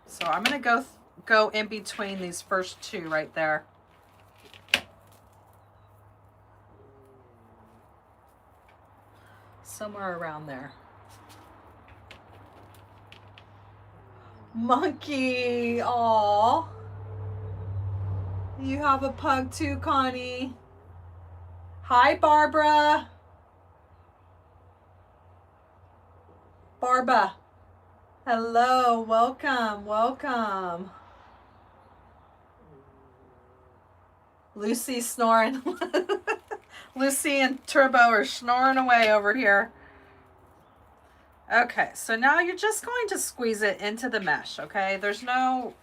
Speaker 1: So I'm going to go in between these first two right there. Somewhere around there. Monkey, aw. You have a pug too, Connie. Hi, Barbara. Barba. Hello, welcome, welcome. Lucy snoring. Lucy and Turbo are snoring away over here. Okay, so now you're just going to squeeze it into the mesh, okay? There's no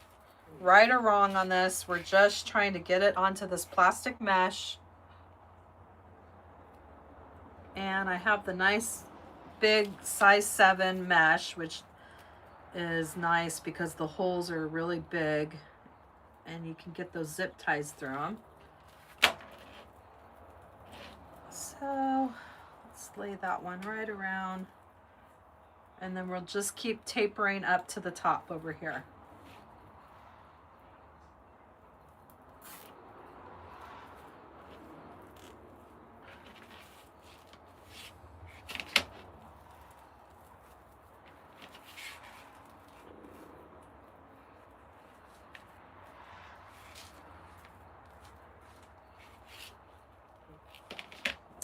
Speaker 1: right or wrong on this. We're just trying to get it onto this plastic mesh. And I have the nice big size 7 mesh, which is nice because the holes are really big and you can get those zip ties through them. So let's lay that one right around, and then we'll just keep tapering up to the top over here.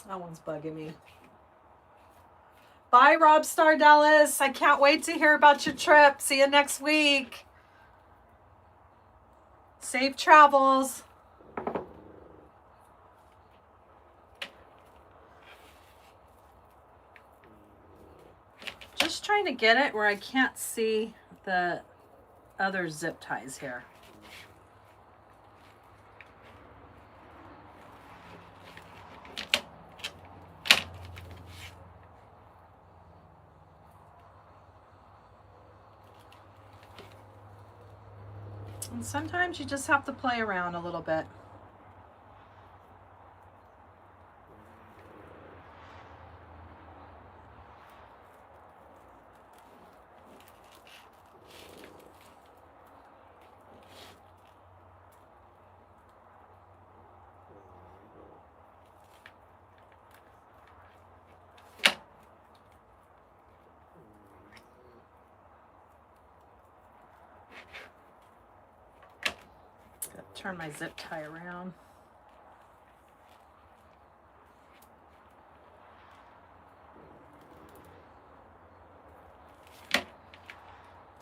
Speaker 1: That one's bugging me. Bye, Rob Stardellis. I can't wait to hear about your trip. See you next week. Safe travels. Just trying to get it where I can't see the other zip ties here. And sometimes you just have to play around a little bit. Turn my zip tie around.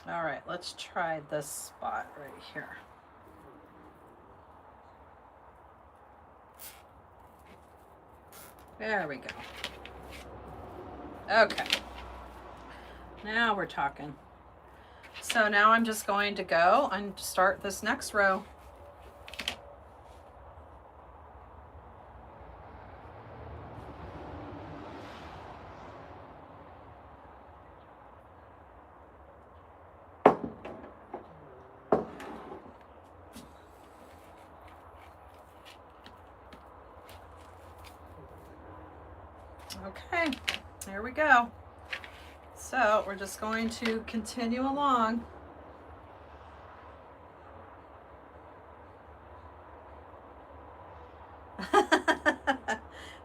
Speaker 1: All right, let's try this spot right here. There we go. Okay. Now we're talking. So now I'm just going to go and start this next row. Okay, there we go. So we're just going to continue along.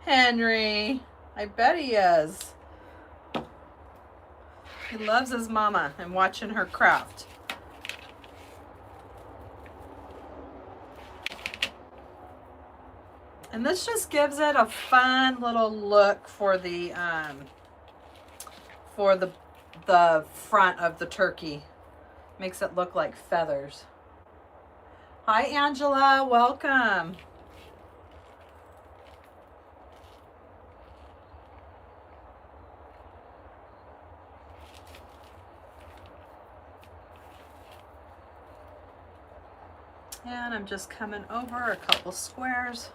Speaker 1: Henry, I bet he is. He loves his mama and watching her craft. And this just gives it a fun little look for the front of the turkey. Makes it look like feathers. Hi, Angela, welcome. And I'm just coming over a couple squares.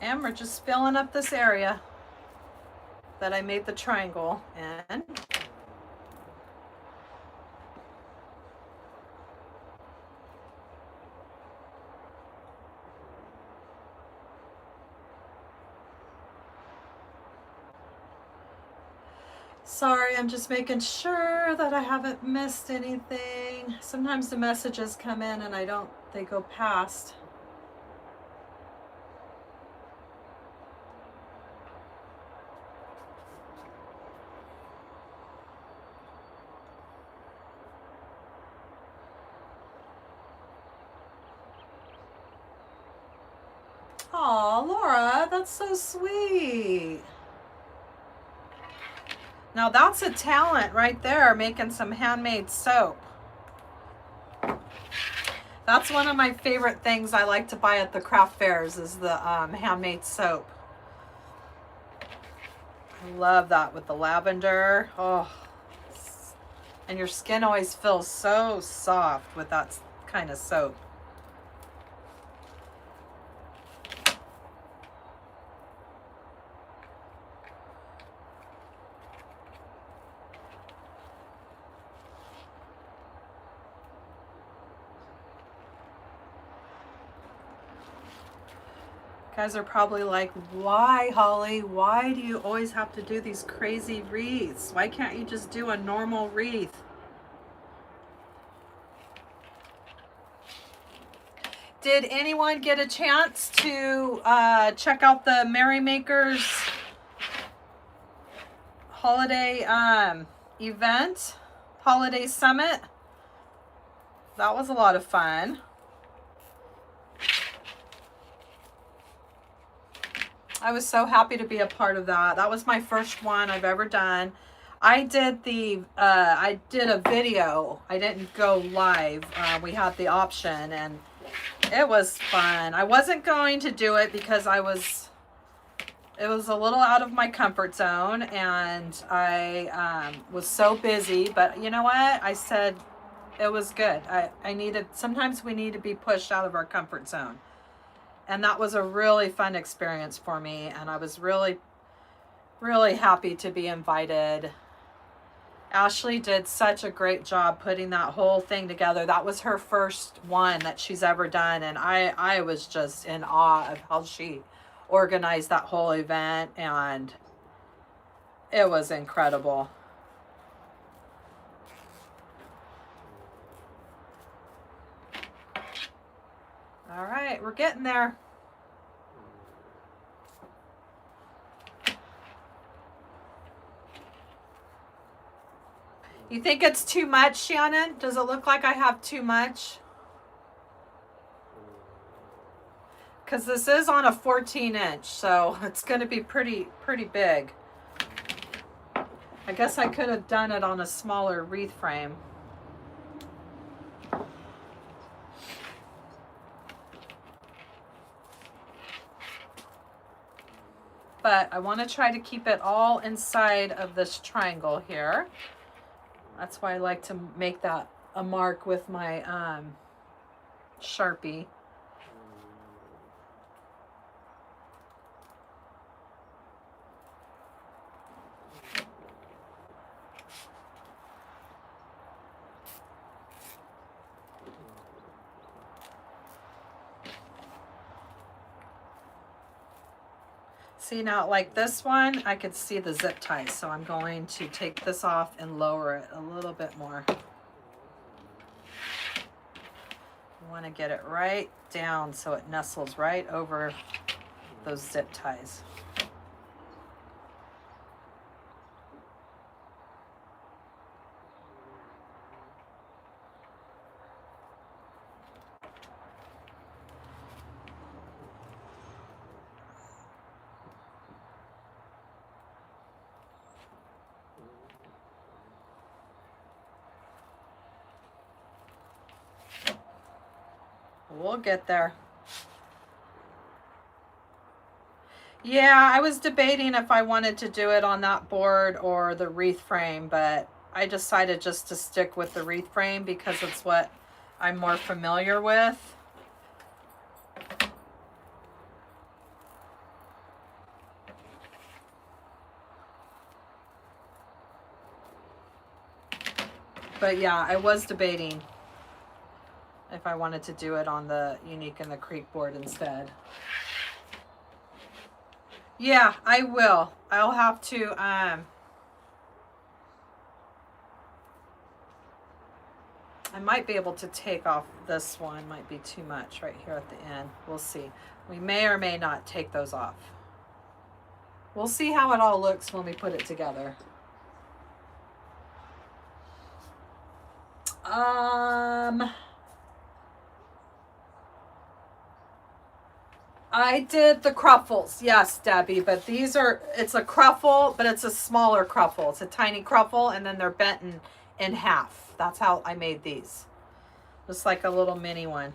Speaker 1: And we're just filling up this area that I made the triangle in. Sorry, I'm just making sure that I haven't missed anything. Sometimes the messages come in and they go past. Aw, Laura, that's so sweet. Now that's a talent right there, making some handmade soap. That's one of my favorite things I like to buy at the craft fairs is the handmade soap. I love that with the lavender. Oh, and your skin always feels so soft with that kind of soap. Guys are probably like, why, Holly? Why do you always have to do these crazy wreaths? Why can't you just do a normal wreath? Did anyone get a chance to check out the Merrymakers holiday event, holiday summit? That was a lot of fun. I was so happy to be a part of that. That was my first one I've ever done. I did a video. I didn't go live. We had the option and it was fun. I wasn't going to do it because it was a little out of my comfort zone and I was so busy, but you know what? I said it was good. Sometimes we need to be pushed out of our comfort zone. And that was a really fun experience for me. And I was really, really happy to be invited. Ashley did such a great job putting that whole thing together. That was her first one that she's ever done. And I was just in awe of how she organized that whole event. And it was incredible. All right, we're getting there. You think it's too much, Shannon? Does it look like I have too much? Because this is on a 14-inch, so it's going to be pretty big. I guess I could have done it on a smaller wreath frame. But I want to try to keep it all inside of this triangle here. That's why I like to make that a mark with my Sharpie. See now, like this one, I could see the zip ties, so I'm going to take this off and lower it a little bit more. I want to get it right down so it nestles right over those zip ties. We'll get there. Yeah, I was debating if I wanted to do it on that board or the wreath frame, but I decided just to stick with the wreath frame because it's what I'm more familiar with. But yeah, I was debating if I wanted to do it on the Unique and the Creek board instead. Yeah, I will. I'll have to, I might be able to take off this one. Might be too much right here at the end. We'll see. We may or may not take those off. We'll see how it all looks when we put it together. I did the cruffles, yes, Debbie, but these are, it's a cruffle, but it's a smaller cruffle. It's a tiny cruffle, and then they're bent in half. That's how I made these. Just like a little mini one.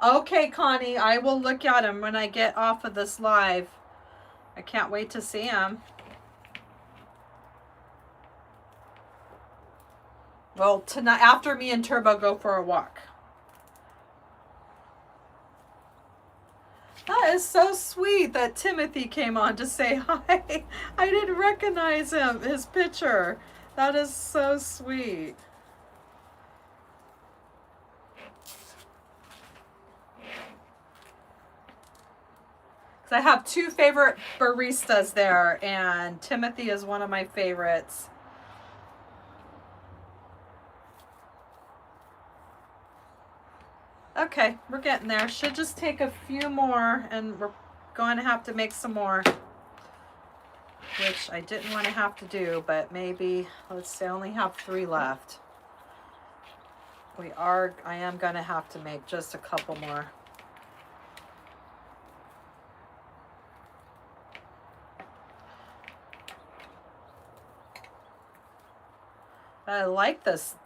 Speaker 1: Okay, Connie, I will look at them when I get off of this live. I can't wait to see them. Well, tonight, after me and Turbo go for a walk. That is so sweet that Timothy came on to say hi. I didn't recognize him, his picture. That is so sweet. I have two favorite baristas there, and Timothy is one of my favorites. Okay, we're getting there. Should just take a few more, and we're going to have to make some more, which I didn't want to have to do, but maybe, let's say I only have 3 left. I am going to have to make just a couple more. I like this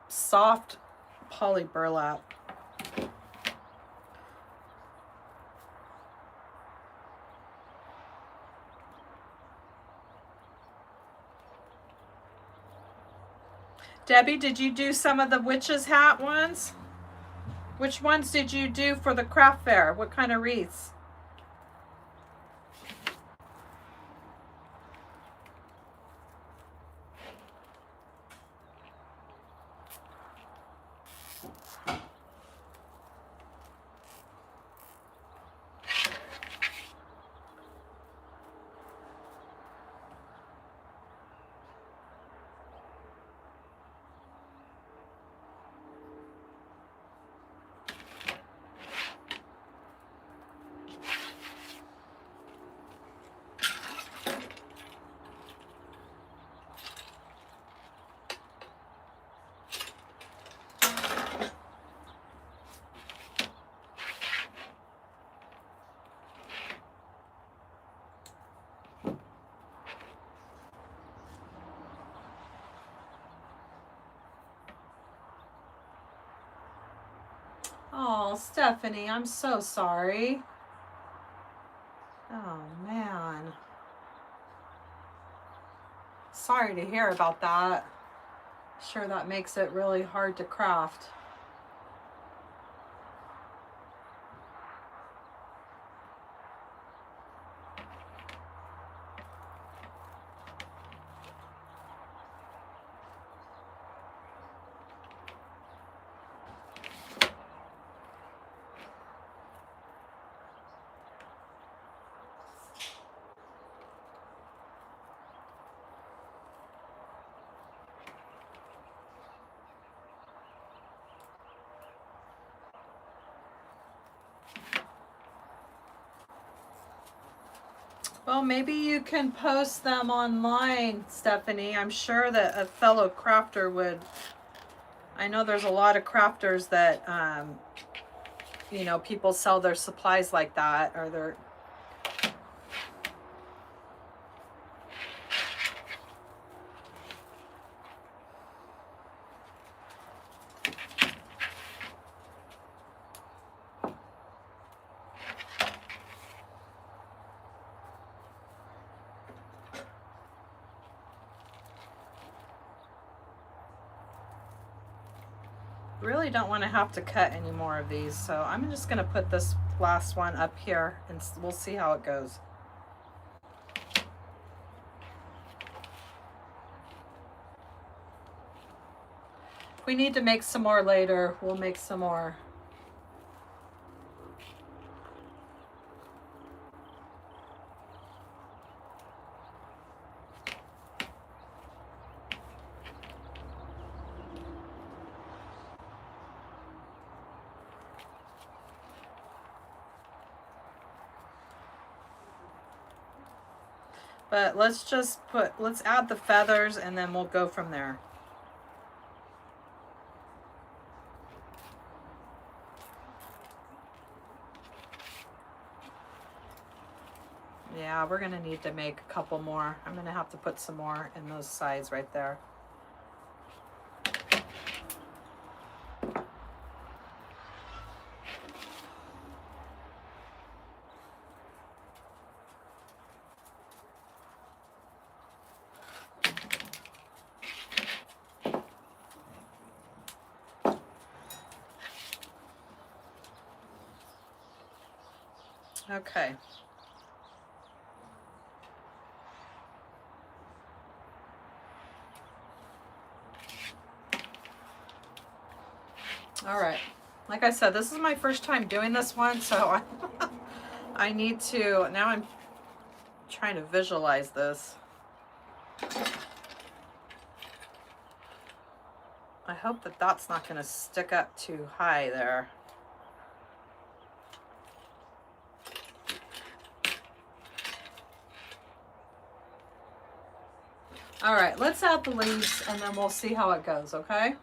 Speaker 1: soft poly burlap. Debbie, did you do some of the witch's hat ones? Which ones did you do for the craft fair? What kind of wreaths? Oh, Stephanie, I'm so sorry. Oh, man. Sorry to hear about that. Sure, that makes it really hard to craft. Well, maybe you can post them online, Stephanie. I'm sure that a fellow crafter would. I know there's a lot of crafters that, you know, people sell their supplies like that, or their... Really don't want to have to cut any more of these, so I'm just going to put this last one up here and we'll see how it goes. If we need to make some more later, we'll make some more. But let's add the feathers and then we'll go from there. Yeah, we're gonna need to make a couple more. I'm gonna have to put some more in those sides right there. Okay. All right. Like I said, this is my first time doing this one, so I need to, now I'm trying to visualize this. I hope that that's not going to stick up too high there. All right, let's add the leaves and then we'll see how it goes, okay?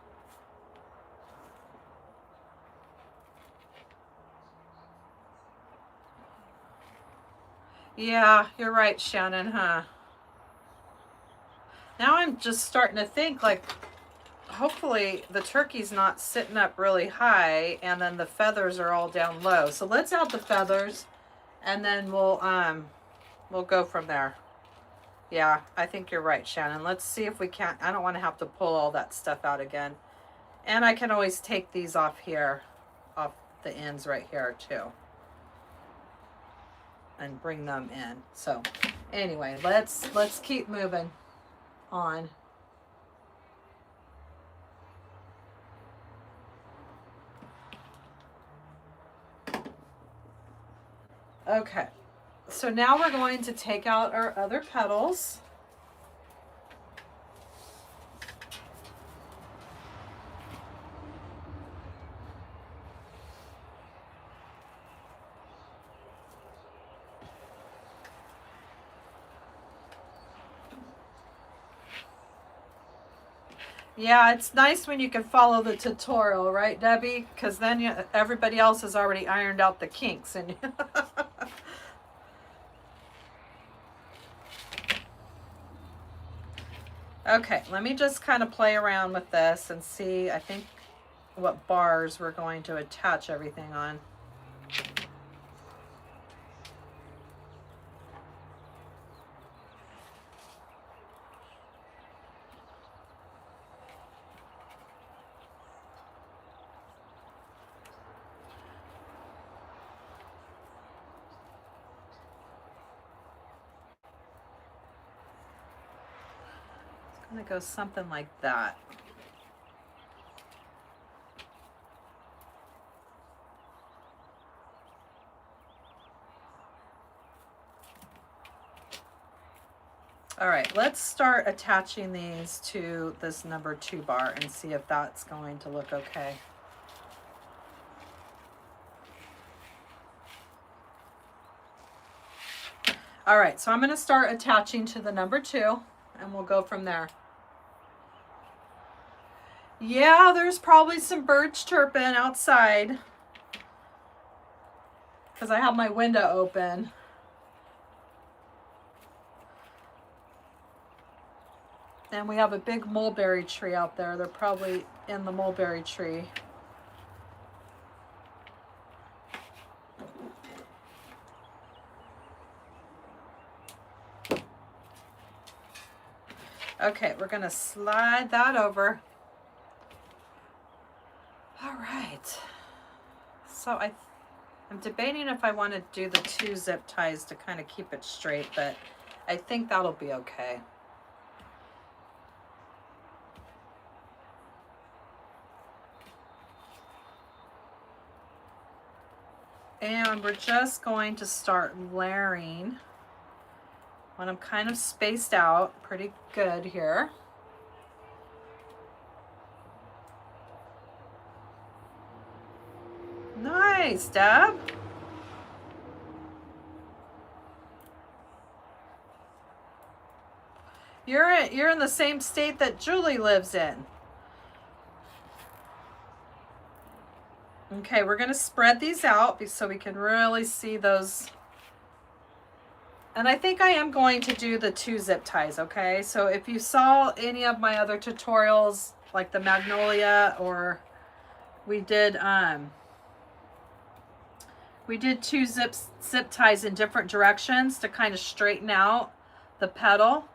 Speaker 1: Yeah, you're right, Shannon, huh? Now I'm just starting to think, like, hopefully the turkey's not sitting up really high and then the feathers are all down low. So let's add the feathers and then we'll go from there. Yeah, I think you're right, Shannon. Let's see if we can't. I don't want to have to pull all that stuff out again. And I can always take these off here, off the ends right here too, and bring them in. So anyway, let's keep moving on. Okay, so now we're going to take out our other petals. Yeah, it's nice when you can follow the tutorial, right, Debbie? Because then everybody else has already ironed out the kinks. And okay, let me just kind of play around with this and see, I think, what bars we're going to attach everything on. It's going to go something like that. All right, let's start attaching these to this number 2 bar and see if that's going to look okay. All right, so I'm going to start attaching to the number 2 and we'll go from there. Yeah, there's probably some birds chirping outside. because I have my window open. And we have a big mulberry tree out there. They're probably in the mulberry tree. Okay, we're gonna slide that over. All right. So I'm debating if I want to do the 2 zip ties to kind of keep it straight, but I think that'll be okay. And we're just going to start layering when I'm kind of spaced out pretty good here. Nice, Deb. You're in the same state that Julie lives in. Okay, we're gonna spread these out so we can really see those. And I think I am going to do the 2 zip ties, okay? So if you saw any of my other tutorials, like the magnolia, or we did 2 zip ties in different directions to kind of straighten out the petal,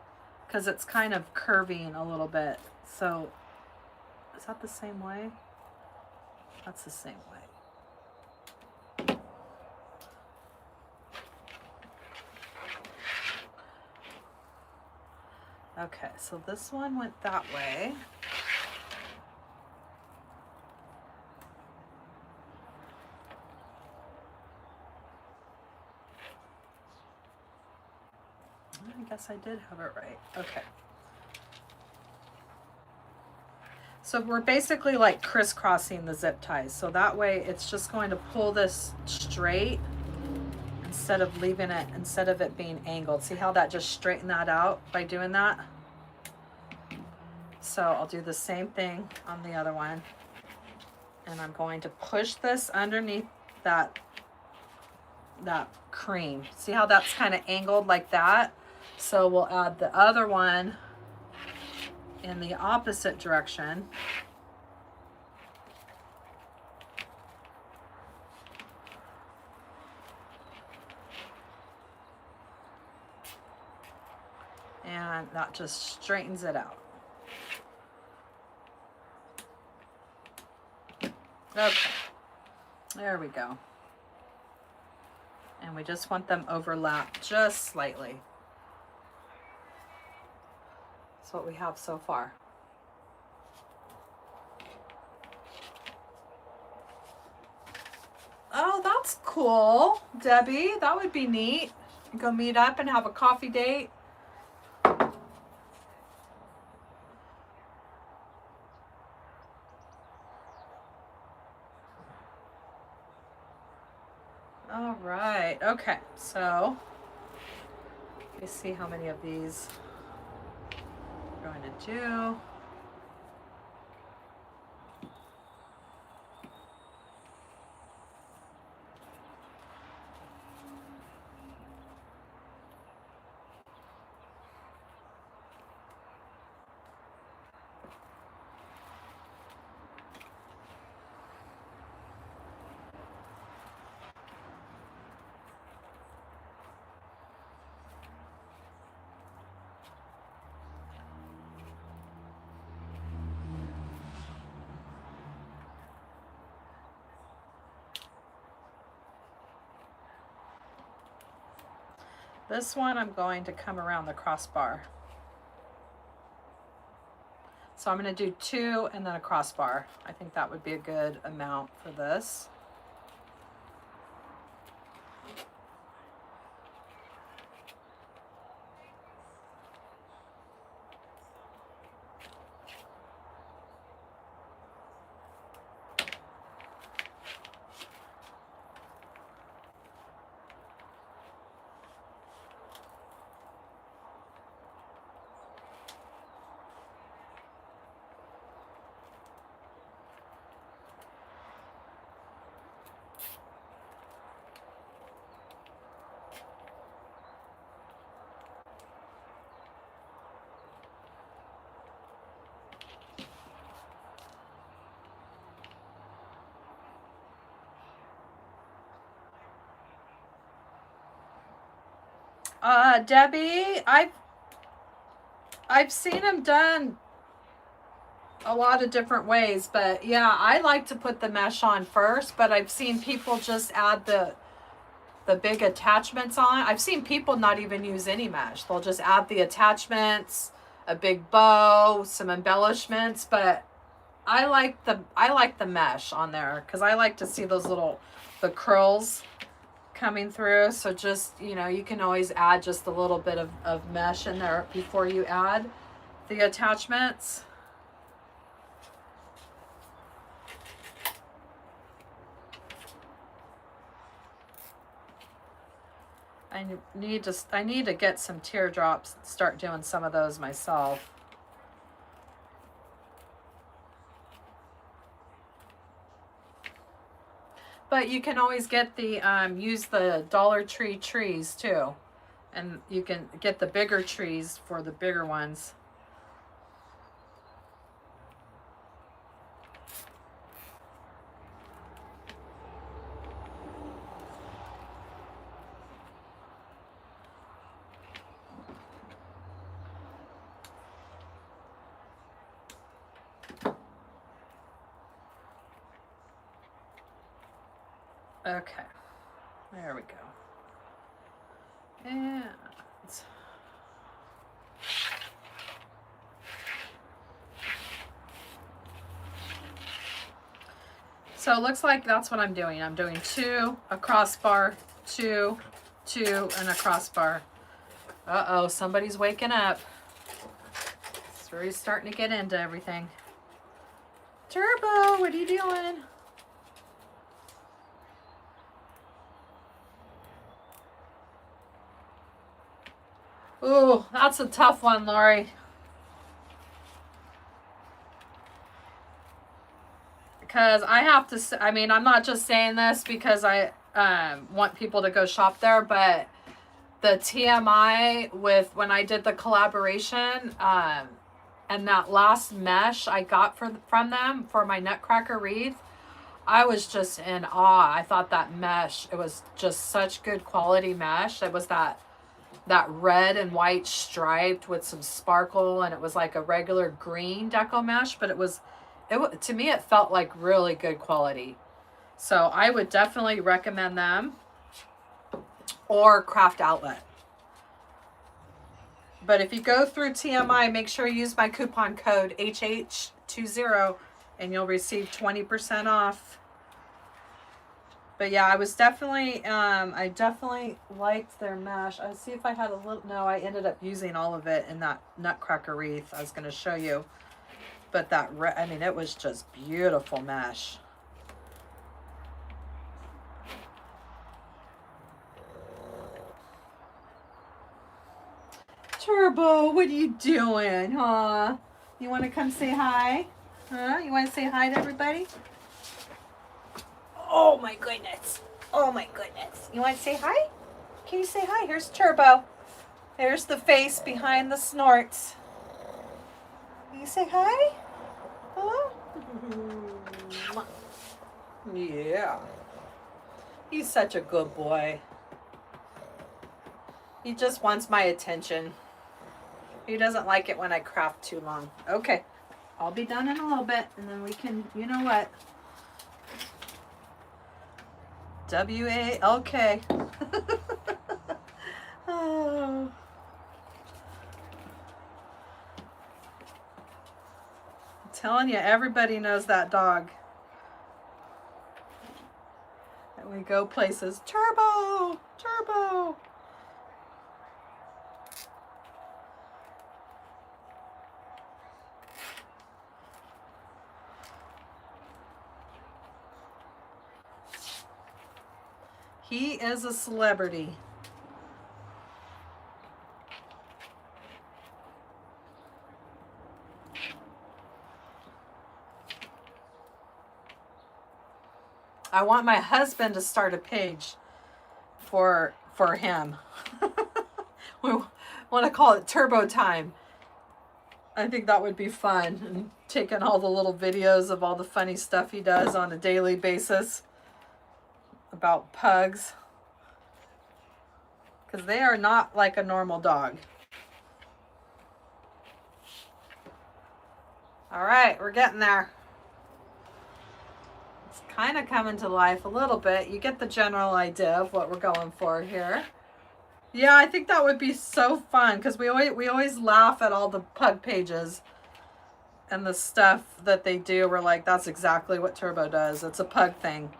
Speaker 1: because it's kind of curving a little bit. So is that the same way? That's the same way. Okay, so this one went that way. I guess I did have it right. Okay. So we're basically like crisscrossing the zip ties. So that way it's just going to pull this straight instead of leaving it, instead of it being angled. See how that just straightened that out by doing that? So I'll do the same thing on the other one. And I'm going to push this underneath that cream. See how that's kind of angled like that? So we'll add the other one in the opposite direction. And that just straightens it out. Okay, there we go. And we just want them overlap just slightly. That's what we have so far. Oh, that's cool, Debbie. That would be neat. Go meet up and have a coffee date. All right, okay, so let me see how many of these we're going to do. This one I'm going to come around the crossbar. So I'm going to do 2 and then a crossbar. I think that would be a good amount for this. Debbie, I've seen them done a lot of different ways, but yeah, I like to put the mesh on first, but I've seen people just add the big attachments on. I've seen people not even use any mesh. They'll just add the attachments, a big bow, some embellishments, but I like the mesh on there because I like to see those the curls coming through. So just, you know, you can always add just a little bit of mesh in there before you add the attachments. I need to get some teardrops and start doing some of those myself. But you can always get the use the Dollar Tree trees too, and you can get the bigger trees for the bigger ones. Okay, there we go. And so it looks like that's what I'm doing. I'm doing 2, a crossbar, 2, 2, and a crossbar. Uh-oh, somebody's waking up. So he's starting to get into everything. Turbo, what are you doing? Ooh, that's a tough one, Lori. Because I have to, I mean, I'm not just saying this because I want people to go shop there, but the TMI when I did the collaboration, and that last mesh I got from them for my Nutcracker wreath, I was just in awe. I thought that mesh, it was just such good quality mesh. It was that red and white striped with some sparkle, and it was like a regular green deco mesh, but to me it felt like really good quality. So I would definitely recommend them, or Craft Outlet. But if you go through TMI, make sure you use my coupon code HH20 and you'll receive 20% off. But yeah, I was definitely, I definitely liked their mesh. I'll see if I had a little, no, I ended up using all of it in that Nutcracker wreath I was going to show you. But that, I mean, it was just beautiful mesh. Turbo, what are you doing, huh? You want to come say hi? Huh? You want to say hi to everybody? Oh my goodness. Oh my goodness. You want to say hi? Can you say hi? Here's Turbo. There's the face behind the snorts. Can you say hi? Huh? Yeah. He's such a good boy. He just wants my attention. He doesn't like it when I craft too long. Okay. I'll be done in a little bit, and then we can, you know what? WALK. Oh. I'm telling you, everybody knows that dog. And we go places. Turbo! Turbo! He is a celebrity. I want my husband to start a page for him. We want to call it Turbo Time. I think that would be fun. And taking all the little videos of all the funny stuff he does on a daily basis about pugs. because they are not like a normal dog. All right, we're getting there. It's kind of coming to life a little bit. You get the general idea of what we're going for here. Yeah, I think that would be so fun because we always laugh at all the pug pages and the stuff that they do. We're like, that's exactly what Turbo does. It's a pug thing.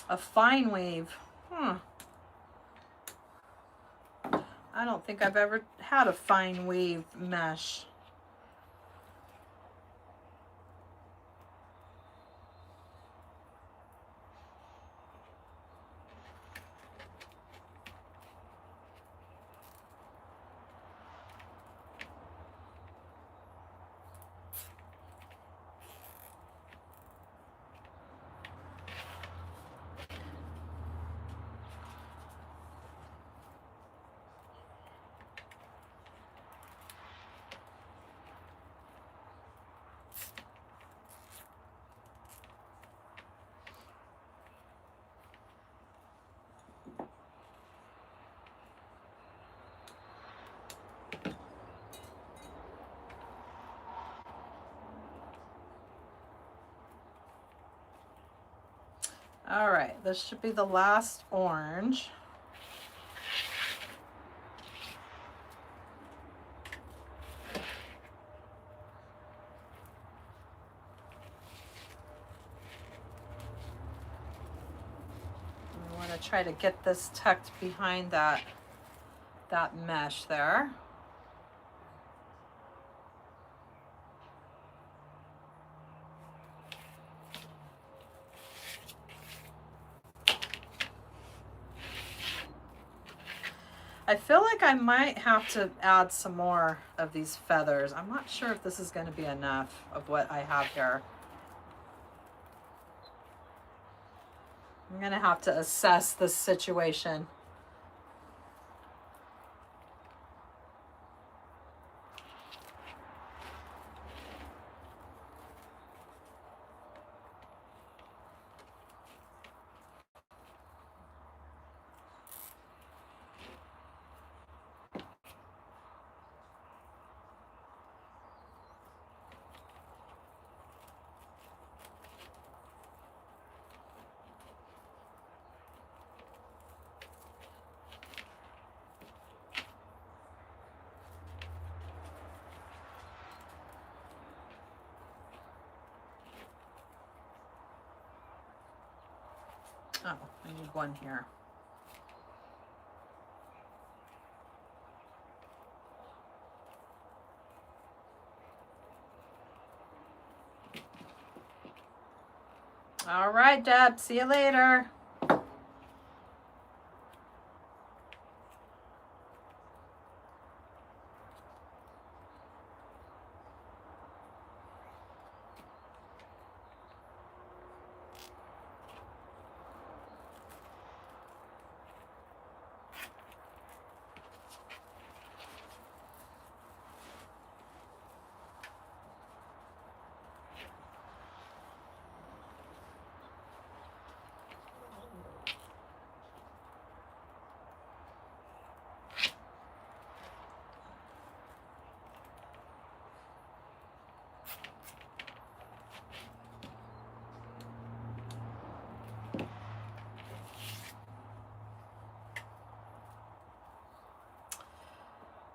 Speaker 1: A fine weave. I don't think I've ever had a fine weave mesh. All right, this should be the last orange. I want to try to get this tucked behind that mesh there. I feel like I might have to add some more of these feathers. I'm not sure if this is going to be enough of what I have here. I'm going to have to assess this situation. Oh, I need one here. All right, Deb. See you later.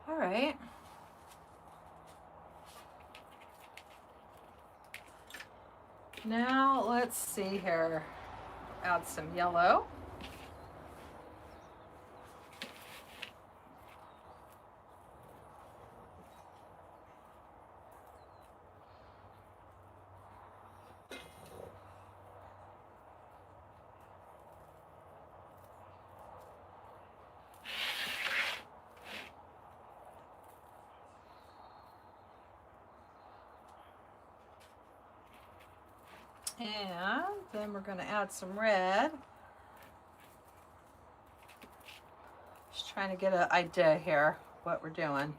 Speaker 1: All right. Now let's see here. Add some yellow. And then we're going to add some red. Just trying to get an idea here what we're doing.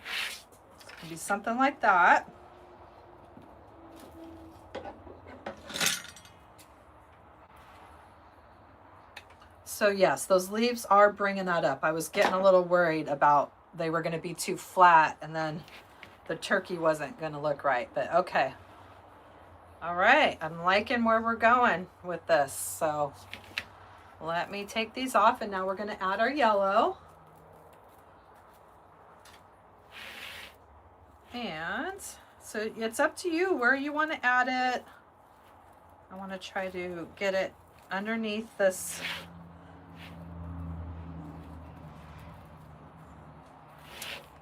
Speaker 1: It's going to be something like that. So yes, those leaves are bringing that up. I was getting a little worried about they were going to be too flat and then the turkey wasn't going to look right, but okay. All right, I'm liking where we're going with this. So let me take these off, and now we're going to add our yellow. And so it's up to you where you want to add it. I want to try to get it underneath this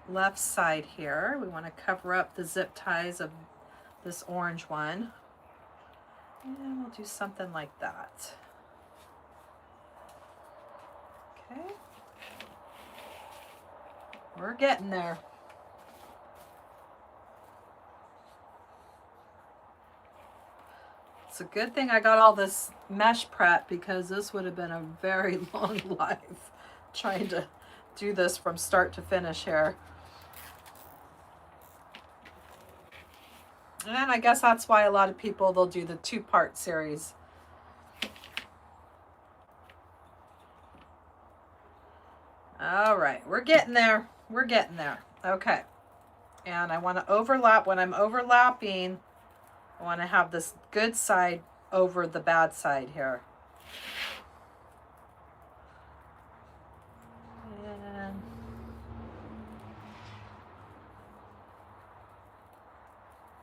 Speaker 1: left side here. We want to cover up the zip ties of this orange one. And we'll do something like that. Okay. We're getting there. It's a good thing I got all this mesh prep, because this would have been a very long life trying to do this from start to finish here. And I guess that's why a lot of people, they'll do the 2-part series. All right, we're getting there. We're getting there. Okay. And I want to overlap. When I'm overlapping, I want to have this good side over the bad side here. And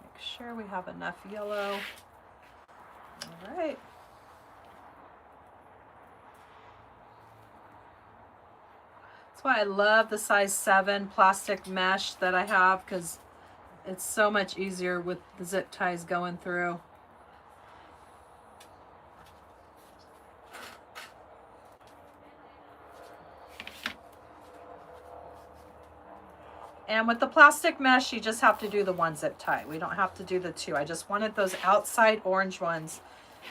Speaker 1: make sure we have enough yellow. All right. That's why I love the size 7 plastic mesh that I have, because it's so much easier with the zip ties going through. And with the plastic mesh, you just have to do the 1 zip tie. We don't have to do the 2. I just wanted those outside orange ones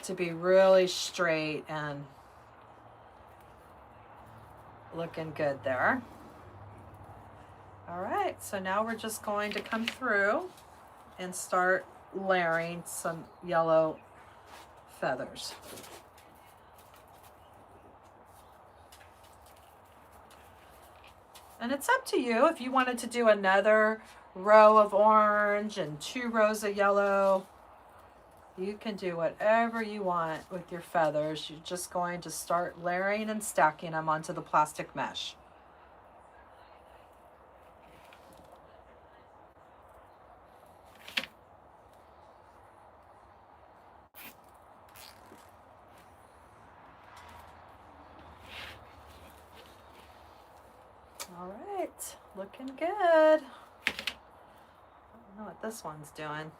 Speaker 1: to be really straight and looking good there. All right, so now we're just going to come through and start layering some yellow feathers. And it's up to you if you wanted to do another row of orange and 2 rows of yellow. You can do whatever you want with your feathers. You're just going to start layering and stacking them onto the plastic mesh. All right, looking good. I don't know what this one's doing.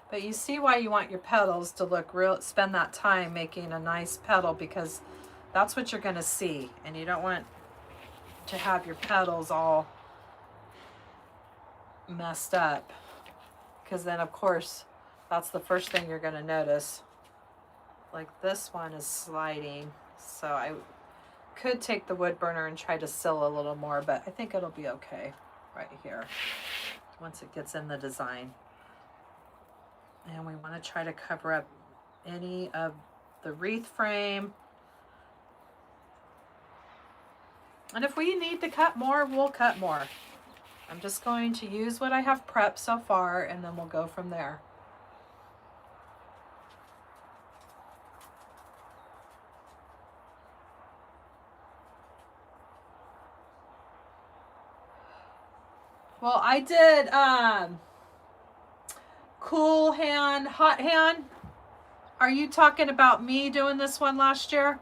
Speaker 1: But you see why you want your petals to look real, spend that time making a nice petal, because that's what you're going to see. And you don't want to have your petals all messed up, because then of course that's the first thing you're going to notice. Like this one is sliding, so I could take the wood burner and try to seal a little more, but I think it'll be okay right here once it gets in the design. And we want to try to cover up any of the wreath frame. And if we need to cut more, we'll cut more. I'm just going to use what I have prepped so far, and then we'll go from there. Well, I did cool hand, hot hand. Are you talking about me doing this one last year?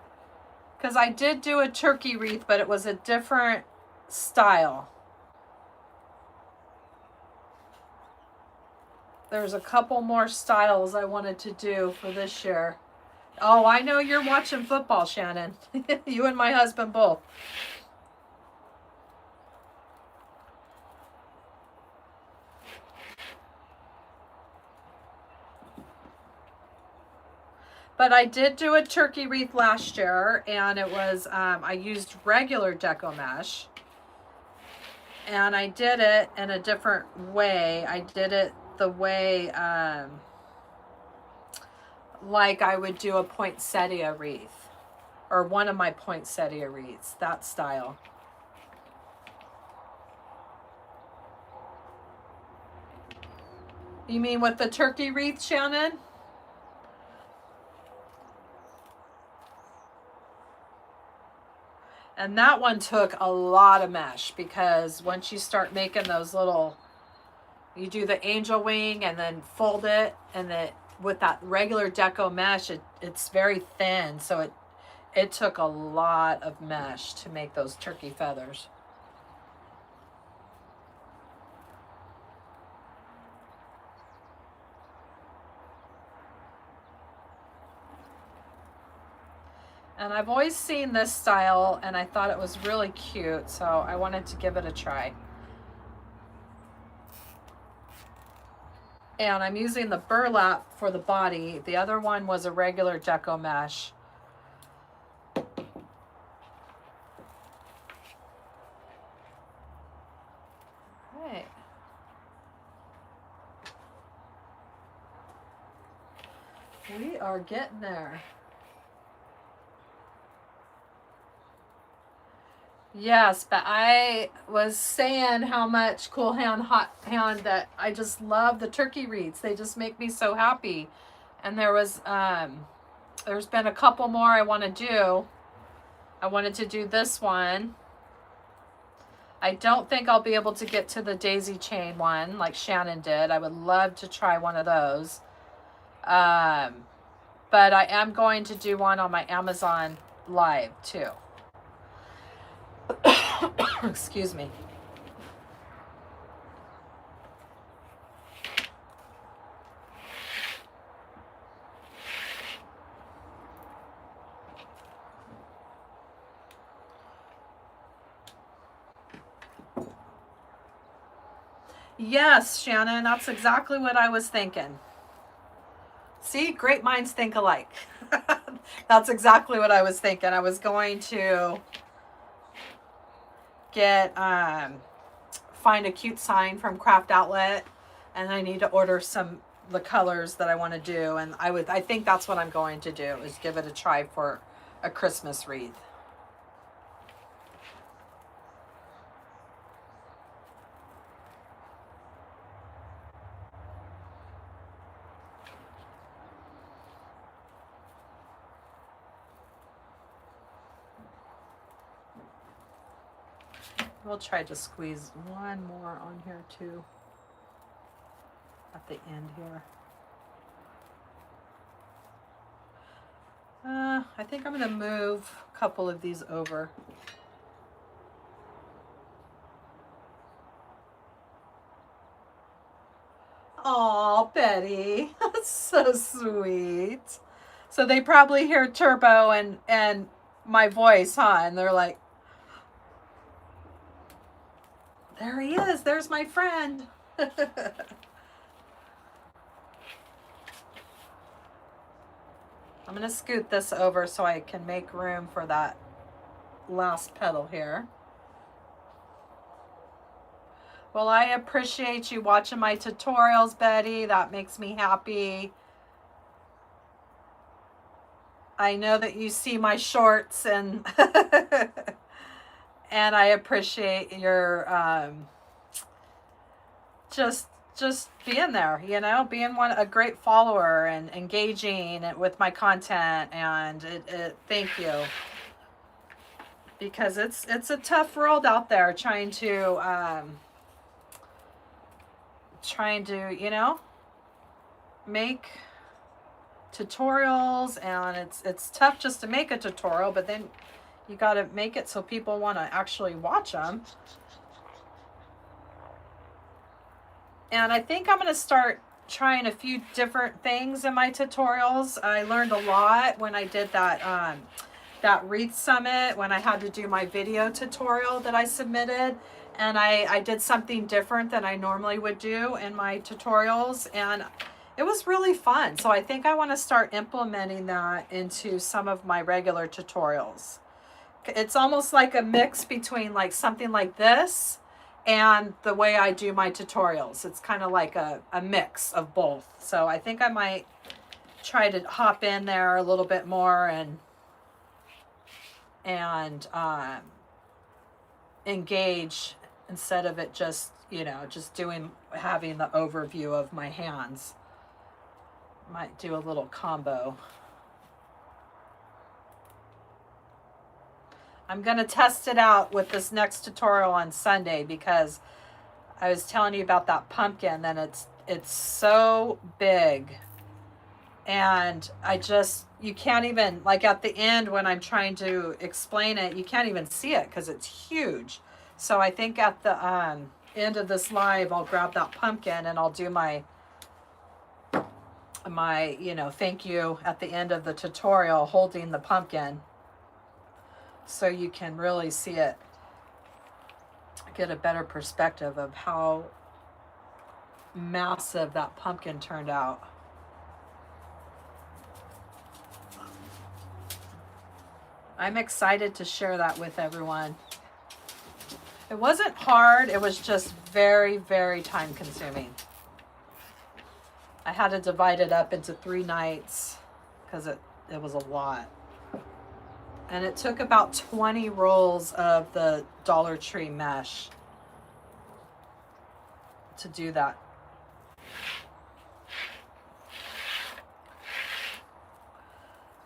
Speaker 1: Because I did do a turkey wreath, but it was a different style. There's a couple more styles I wanted to do for this year. Oh, I know you're watching football, Shannon. You and my husband both. But I did do a turkey wreath last year, and it was, I used regular deco mesh. And I did it in a different way. I did it the way, like I would do a poinsettia wreath. Or one of my poinsettia wreaths, that style. You mean with the turkey wreath, Shannon? And that one took a lot of mesh, because once you start making those little, you do the angel wing and then fold it, and then with that regular deco mesh, it's very thin, so it took a lot of mesh to make those turkey feathers. And I've always seen this style, and I thought it was really cute, so I wanted to give it a try. And I'm using the burlap for the body. The other one was a regular deco mesh. Right. We are getting there. Yes, but I was saying how much cool hand, hot hand, that I just love the turkey wreaths. They just make me so happy. And there's been a couple more I want to do. I wanted to do this one. I don't think I'll be able to get to the daisy chain one like Shannon did. I would love to try one of those. But I am going to do one on my Amazon Live too. Excuse me. Yes, Shannon, that's exactly what I was thinking. See, great minds think alike. That's exactly what I was thinking. I was going to get find a cute sign from Craft Outlet, and I need to order the colors that I want to do, and I think that's what I'm going to do, is give it a try for a Christmas wreath. We'll try to squeeze one more on here too, at the end here. I think I'm going to move a couple of these over. Aw, Betty, that's so sweet. So they probably hear Turbo and my voice, huh? And they're like, there he is. There's my friend. I'm going to scoot this over so I can make room for that last petal here. Well, I appreciate you watching my tutorials, Betty. That makes me happy. I know that you see my shorts, and and I appreciate your just being there, you know, being a great follower and engaging with my content, and thank you, because it's a tough world out there trying to trying to, you know, make tutorials, and it's tough just to make a tutorial, but then you got to make it so people want to actually watch them. And I think I'm going to start trying a few different things in my tutorials. I learned a lot when I did that that Wreath Summit, when I had to do my video tutorial that I submitted, and I did something different than I normally would do in my tutorials, and it was really fun. So I think I want to start implementing that into some of my regular tutorials. It's almost like a mix between like something like this and the way I do my tutorials. It's kind of like a mix of both. So I think I might try to hop in there a little bit more and engage, instead of it just, you know, just having the overview of my hands. Might do a little combo. I'm going to test it out with this next tutorial on Sunday, because I was telling you about that pumpkin, and it's so big, and you can't even, like at the end when I'm trying to explain it, you can't even see it because it's huge. So I think at the end of this live, I'll grab that pumpkin and I'll do my you know, thank you at the end of the tutorial holding the pumpkin, so you can really see it, get a better perspective of how massive that pumpkin turned out. I'm excited to share that with everyone. It wasn't hard, it was just very, very time consuming. I had to divide it up into 3 nights because it was a lot. And it took about 20 rolls of the Dollar Tree mesh to do that.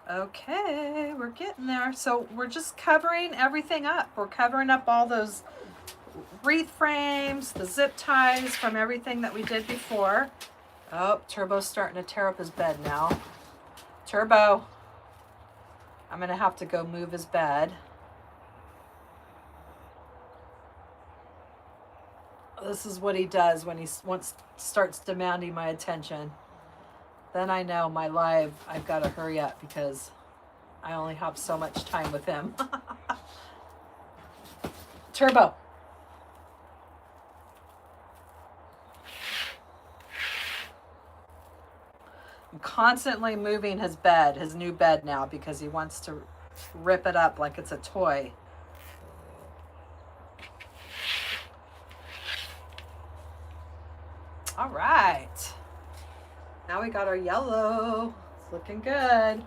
Speaker 1: Okay, we're getting there. So we're just covering everything up. We're covering up all those wreath frames, the zip ties from everything that we did before. Oh, Turbo's starting to tear up his bed now. Turbo. I'm going to have to go move his bed. This is what he does when he starts demanding my attention. Then I know my live, I've got to hurry up because I only have so much time with him. Turbo. I'm constantly moving his bed, his new bed now, because he wants to rip it up like it's a toy. All right. Now we got our yellow. It's looking good.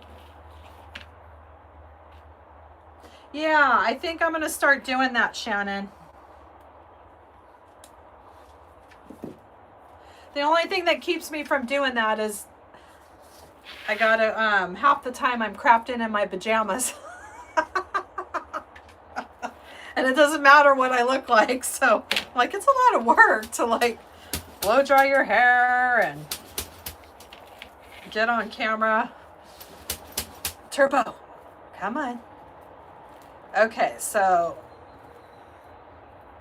Speaker 1: Yeah, I think I'm going to start doing that, Shannon. The only thing that keeps me from doing that is I gotta, half the time I'm crafting in my pajamas. And it doesn't matter what I look like. So, like, it's a lot of work to, like, blow dry your hair and get on camera. Turbo, come on. Okay, so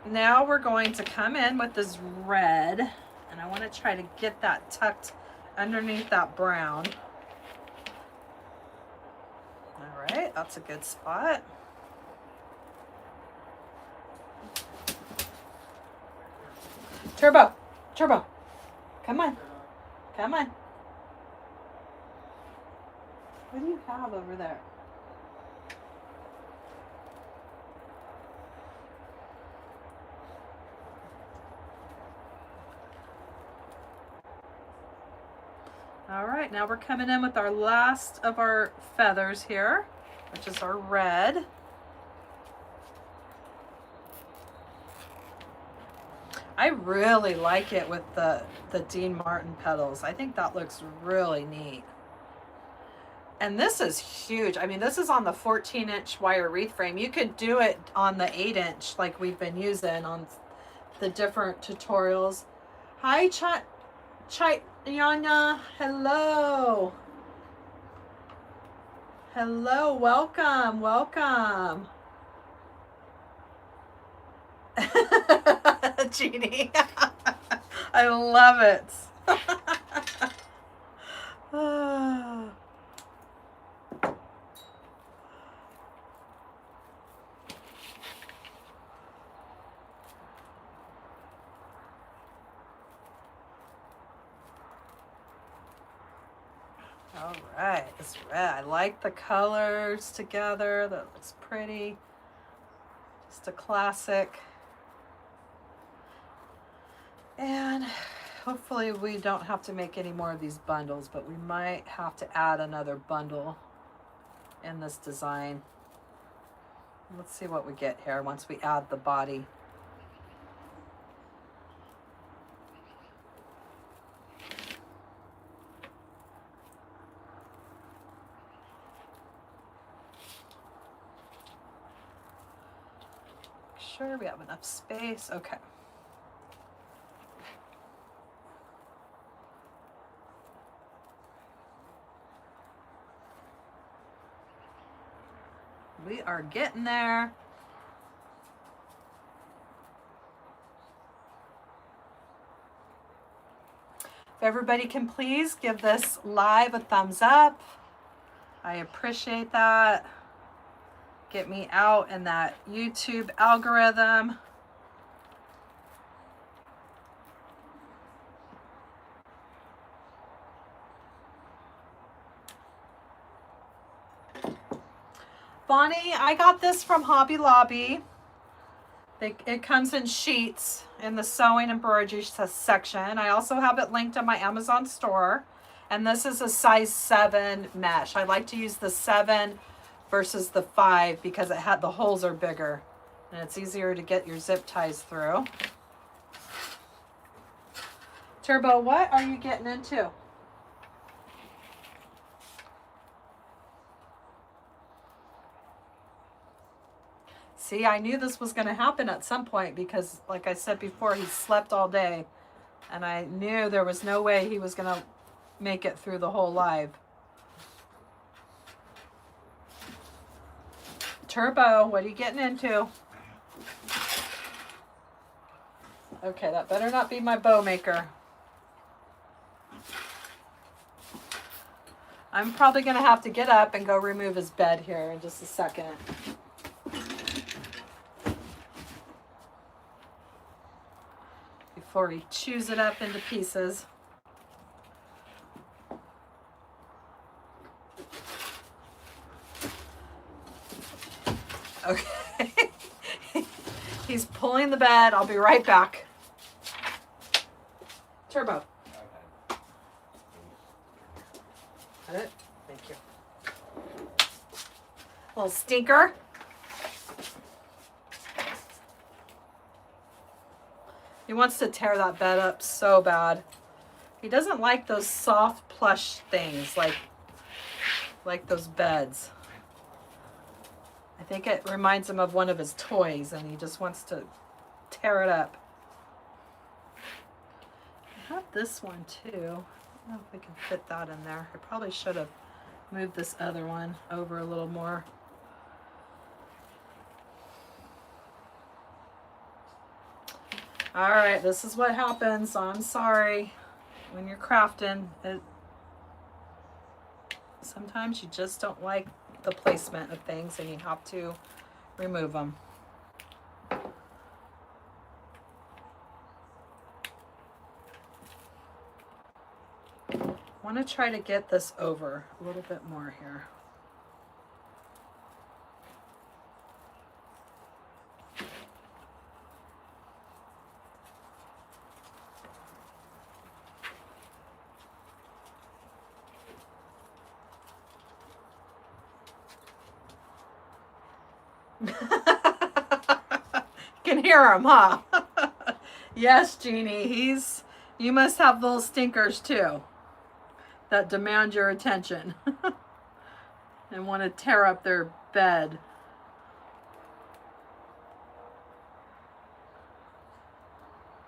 Speaker 1: now we're going to come in with this red, and I want to try to get that tucked underneath that brown. All right, that's a good spot. Turbo, Turbo, come on, come on. What do you have over there? All right, now we're coming in with our last of our feathers here, which is our red. I really like it with the Dean Martin petals. I think that looks really neat. And this is huge. I mean, this is on the 14-inch wire wreath frame. You could do it on the 8-inch like we've been using on the different tutorials. Hi, Yana. Hello. Hello. Welcome. Welcome. Jeannie. I love it. All right, it's red. I like the colors together. That looks pretty. Just a classic. And hopefully we don't have to make any more of these bundles, but we might have to add another bundle in this design. Let's see what we get here once we add the body. Sure we have enough space. Okay. We are getting there. If everybody can please give this live a thumbs up. I appreciate that. Get me out in that YouTube algorithm. Bonnie, I got this from Hobby Lobby. It comes in sheets in the sewing embroidery section. I also have it linked on my Amazon store. And this is a size 7 mesh. I like to use the 7 versus the 5 because the holes are bigger and it's easier to get your zip ties through. Turbo, what are you getting into? See, I knew this was going to happen at some point because, like I said before, he slept all day. And I knew there was no way he was going to make it through the whole live. Turbo, what are you getting into? Okay, that better not be my bow maker. I'm probably going to have to get up and go remove his bed here in just a second. Before he chews it up into pieces. Okay. He's pulling the bed. I'll be right back. Turbo. Got it? Thank you. Little stinker. He wants to tear that bed up so bad. He doesn't like those soft plush things like those beds. I think it reminds him of one of his toys and he just wants to tear it up. I have this one too. I don't know if we can fit that in there. I probably should have moved this other one over a little more. All right, this is what happens. I'm sorry. When you're crafting, sometimes you just don't like the placement of things and you have to remove them. I want to try to get this over a little bit more here. You can hear him, huh? Yes, Jeannie, you must have little stinkers too that demand your attention and want to tear up their bed.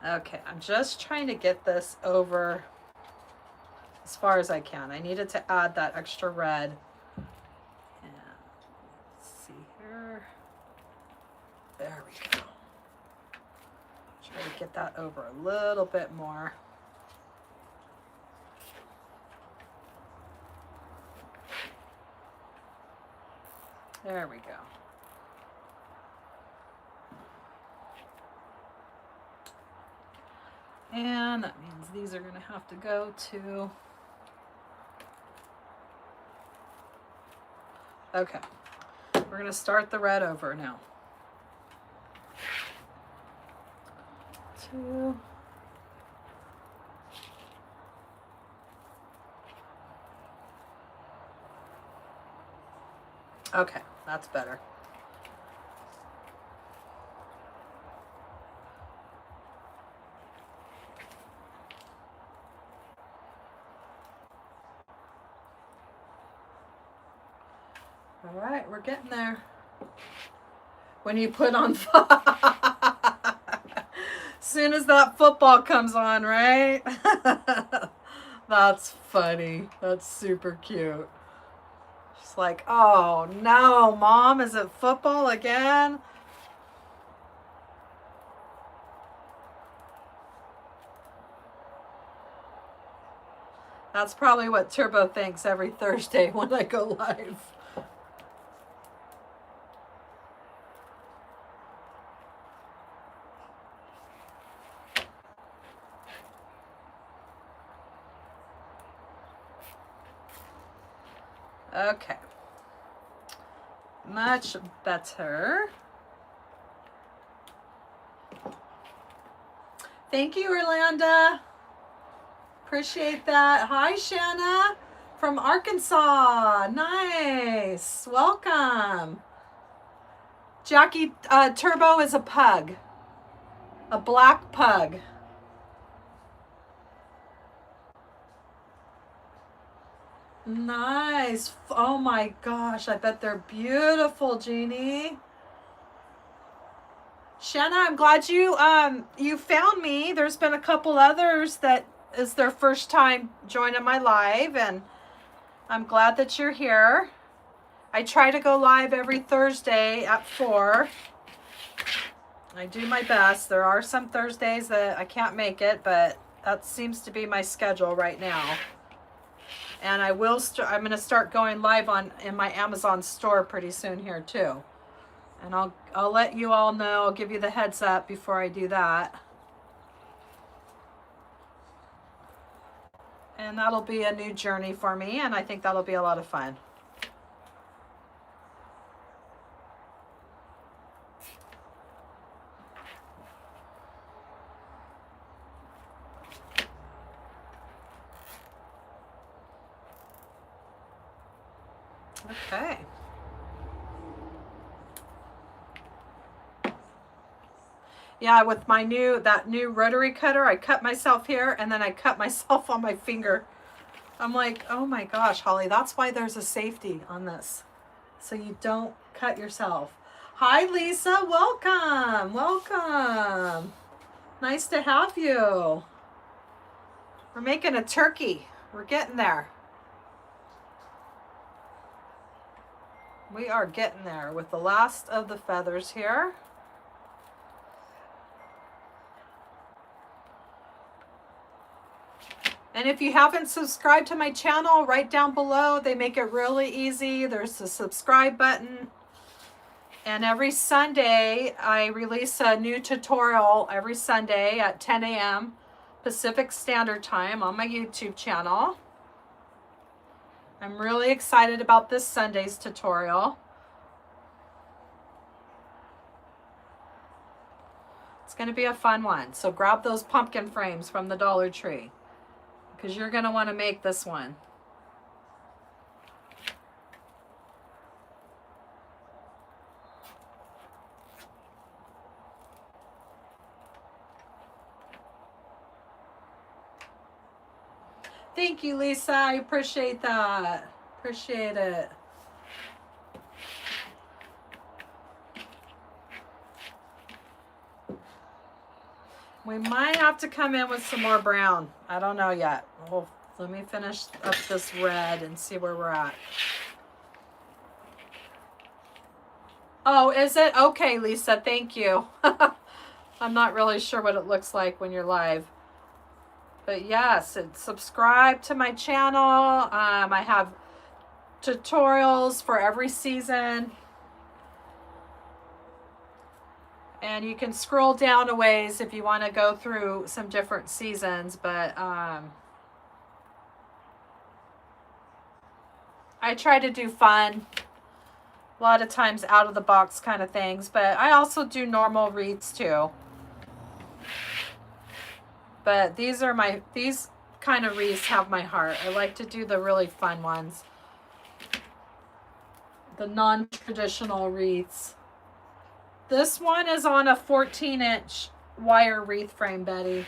Speaker 1: Okay, I'm just trying to get this over as far as I can. I needed to add that extra red. And let's see here. There we go. Try to get that over a little bit more. There we go. And that means these are going to have to go to... Okay, we're going to start the red over now. 2. Okay, that's better. All right, we're getting there. When you put on soon as that football comes on, right? That's funny. That's super cute. She's like, oh no, Mom, is it football again? That's probably what Turbo thinks every Thursday when I go live. Okay. Much better. Thank you, Orlando. Appreciate that. Hi, Shanna from Arkansas. Nice. Welcome. Jackie, Turbo is a pug. A black pug. Nice. Oh my gosh, I bet they're beautiful, Jeannie. Shanna, I'm glad you found me. There's been a couple others that is their first time joining my live, and I'm glad that you're here. I try to go live every Thursday at 4. I do my best. There are some Thursdays that I can't make it, but that seems to be my schedule right now. And I will I'm going to start going live in my Amazon store pretty soon here too. And I'll let you all know. I'll give you the heads up before I do that. And that'll be a new journey for me, and I think that'll be a lot of fun. Okay. Yeah, with my that new rotary cutter, I cut myself here and then I cut myself on my finger. I'm like, oh my gosh, Holly, that's why there's a safety on this. So you don't cut yourself. Hi, Lisa, welcome, welcome. Nice to have you. We're making a turkey. We're getting there. We are getting there with the last of the feathers here. And if you haven't subscribed to my channel, right down below, they make it really easy. There's a subscribe button. And every Sunday, I release a new tutorial every Sunday at 10 a.m. Pacific Standard Time on my YouTube channel. I'm really excited about this Sunday's tutorial. It's going to be a fun one. So grab those pumpkin frames from the Dollar Tree, because you're going to want to make this one. Thank you, Lisa. I appreciate that. Appreciate it. We might have to come in with some more brown. I don't know yet. Well, let me finish up this red and see where we're at. Oh, is it? Okay, Lisa, thank you. I'm not really sure what it looks like when you're live. But yes, subscribe to my channel. I have tutorials for every season. And you can scroll down a ways if you want to go through some different seasons. But I try to do fun. A lot of times out of the box kind of things, but I also do normal wreaths too. But these kind of wreaths have my heart. I like to do the really fun ones. The non-traditional wreaths. This one is on a 14-inch wire wreath frame, Betty.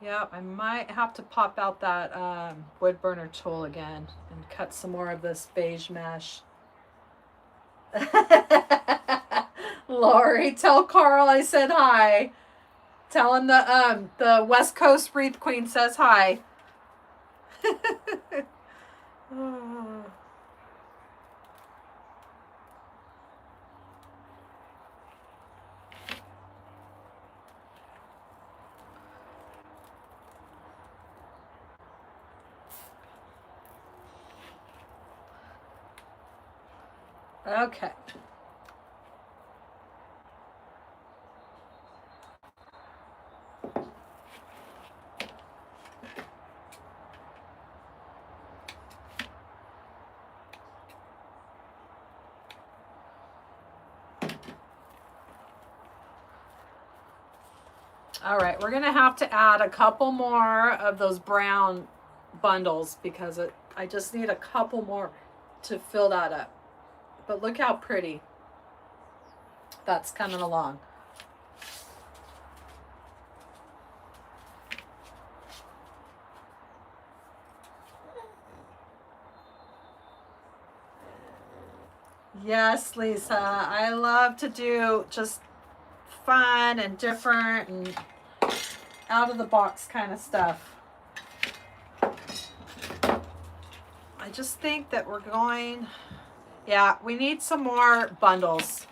Speaker 1: Yep, I might have to pop out that wood burner tool again and cut some more of this beige mesh. Lori, tell Carl I said hi. Tell him the West Coast Wreath Queen says hi. Okay. All right, we're gonna have to add a couple more of those brown bundles because I just need a couple more to fill that up. But look how pretty that's coming along. Yes, Lisa, I love to do just fun and different and out of the box kind of stuff. I just think that we're going, yeah, we need some more bundles.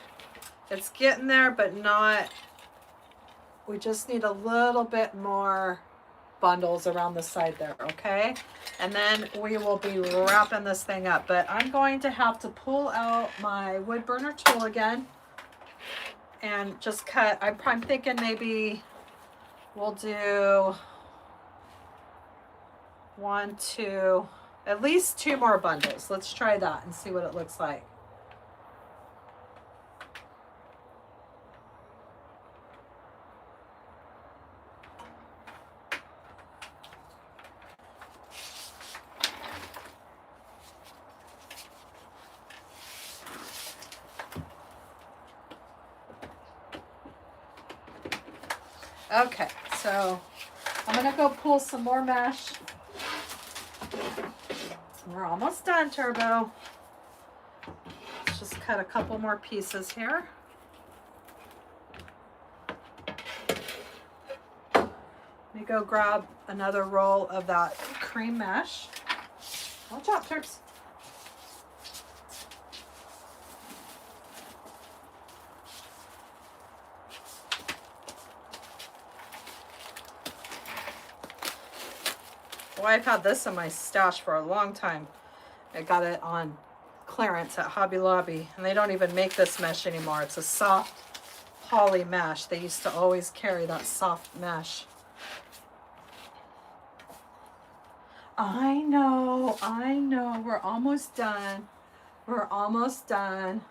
Speaker 1: It's getting there, but not, we just need a little bit more bundles around the side there, okay? And then we will be wrapping this thing up. But I'm going to have to pull out my wood burner tool again and just cut. I'm thinking maybe we'll do 1, 2, at least 2 more bundles. Let's try that and see what it looks like. Okay, so I'm gonna go pull some more mesh. We're almost done, Turbo. Let's just cut a couple more pieces here. Let me go grab another roll of that cream mesh. Watch out, Turps. Well, I've had this in my stash for a long time. I got it on clearance at Hobby Lobby, and they don't even make this mesh anymore. It's a soft poly mesh. They used to always carry that soft mesh. I know. We're almost done. We're almost done.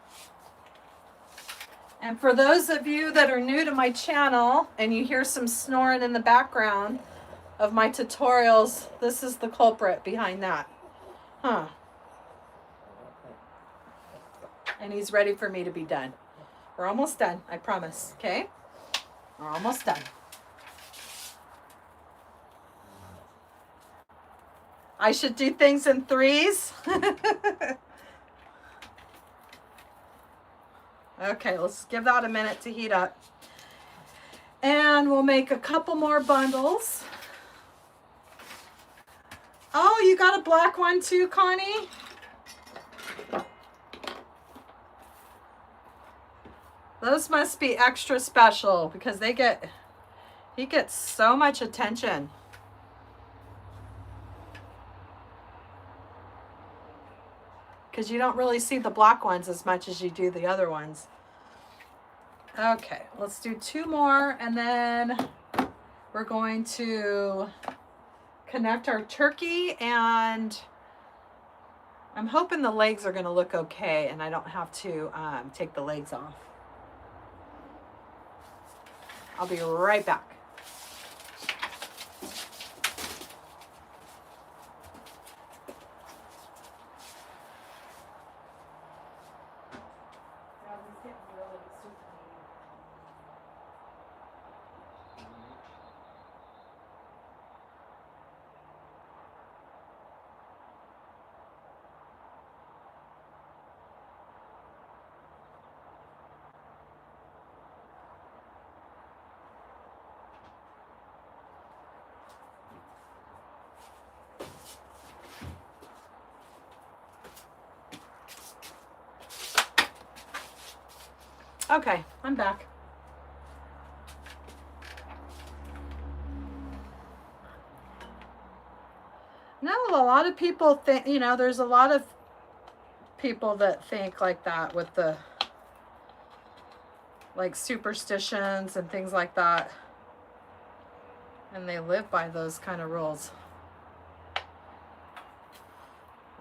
Speaker 1: And for those of you that are new to my channel and you hear some snoring in the background of my tutorials, this is the culprit behind that. Huh. And he's ready for me to be done. We're almost done, I promise, okay? We're almost done. I should do things in threes. Okay, let's give that a minute to heat up. And we'll make a couple more bundles. Oh, you got a black one too, Connie? Those must be extra special because he gets so much attention. Because you don't really see the black ones as much as you do the other ones. Okay, let's do two more and then we're going to connect our turkey, and I'm hoping the legs are going to look okay and I don't have to take the legs off. I'll be right back. Okay, I'm back. No, a lot of people think, you know, there's a lot of people that think like that with the, like, superstitions and things like that. And they live by those kind of rules.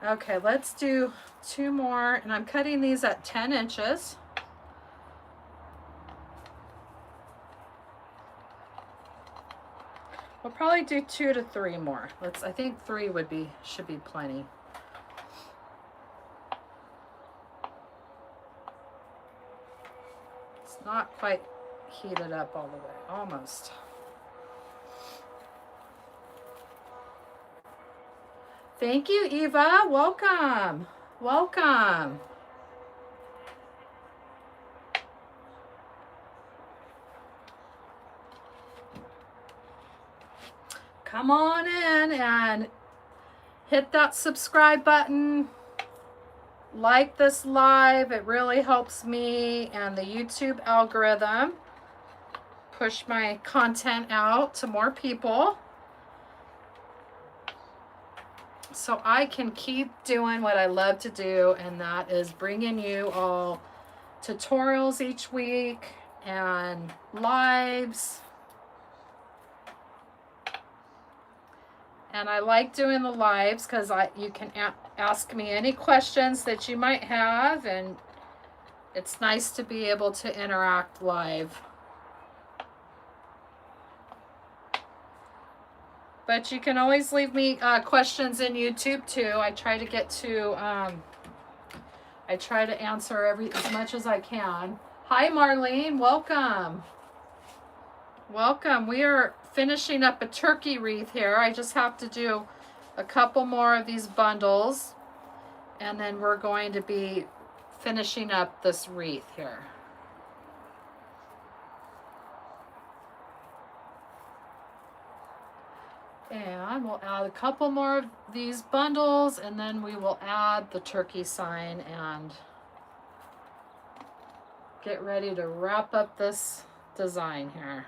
Speaker 1: Okay, let's do two more, and I'm cutting these at 10 inches. We'll probably do 2 to 3 more. I think 3 should be plenty. It's not quite heated up all the way, almost. Thank you, Eva. Welcome. Welcome. Come on in and hit that subscribe button. Like this live. It really helps me and the YouTube algorithm push my content out to more people, so I can keep doing what I love to do, and that is bringing you all tutorials each week and lives. And I like doing the lives because you can ask me any questions that you might have, and it's nice to be able to interact live. But you can always leave me questions in YouTube too. I try to get to, I try to answer as much as I can. Hi, Marlene, welcome. Welcome. We are finishing up a turkey wreath here. I just have to do a couple more of these bundles, and then we're going to be finishing up this wreath here. And we'll add a couple more of these bundles, and then we will add the turkey sign and get ready to wrap up this design here.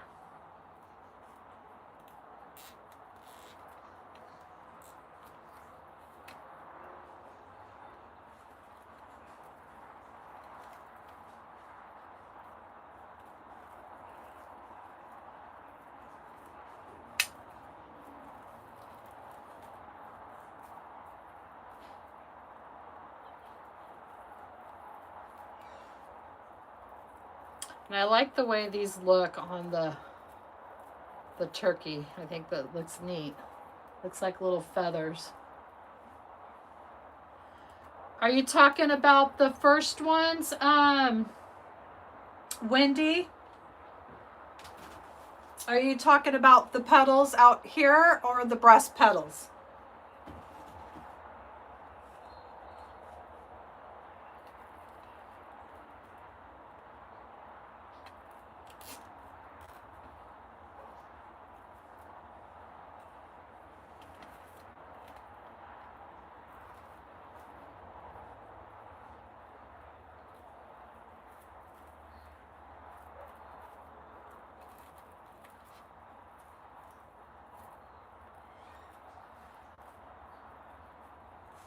Speaker 1: And I like the way these look on the turkey. I think that looks neat. Looks like little feathers. Are you talking about the first ones, Wendy? Are you talking about the petals out here or the breast petals?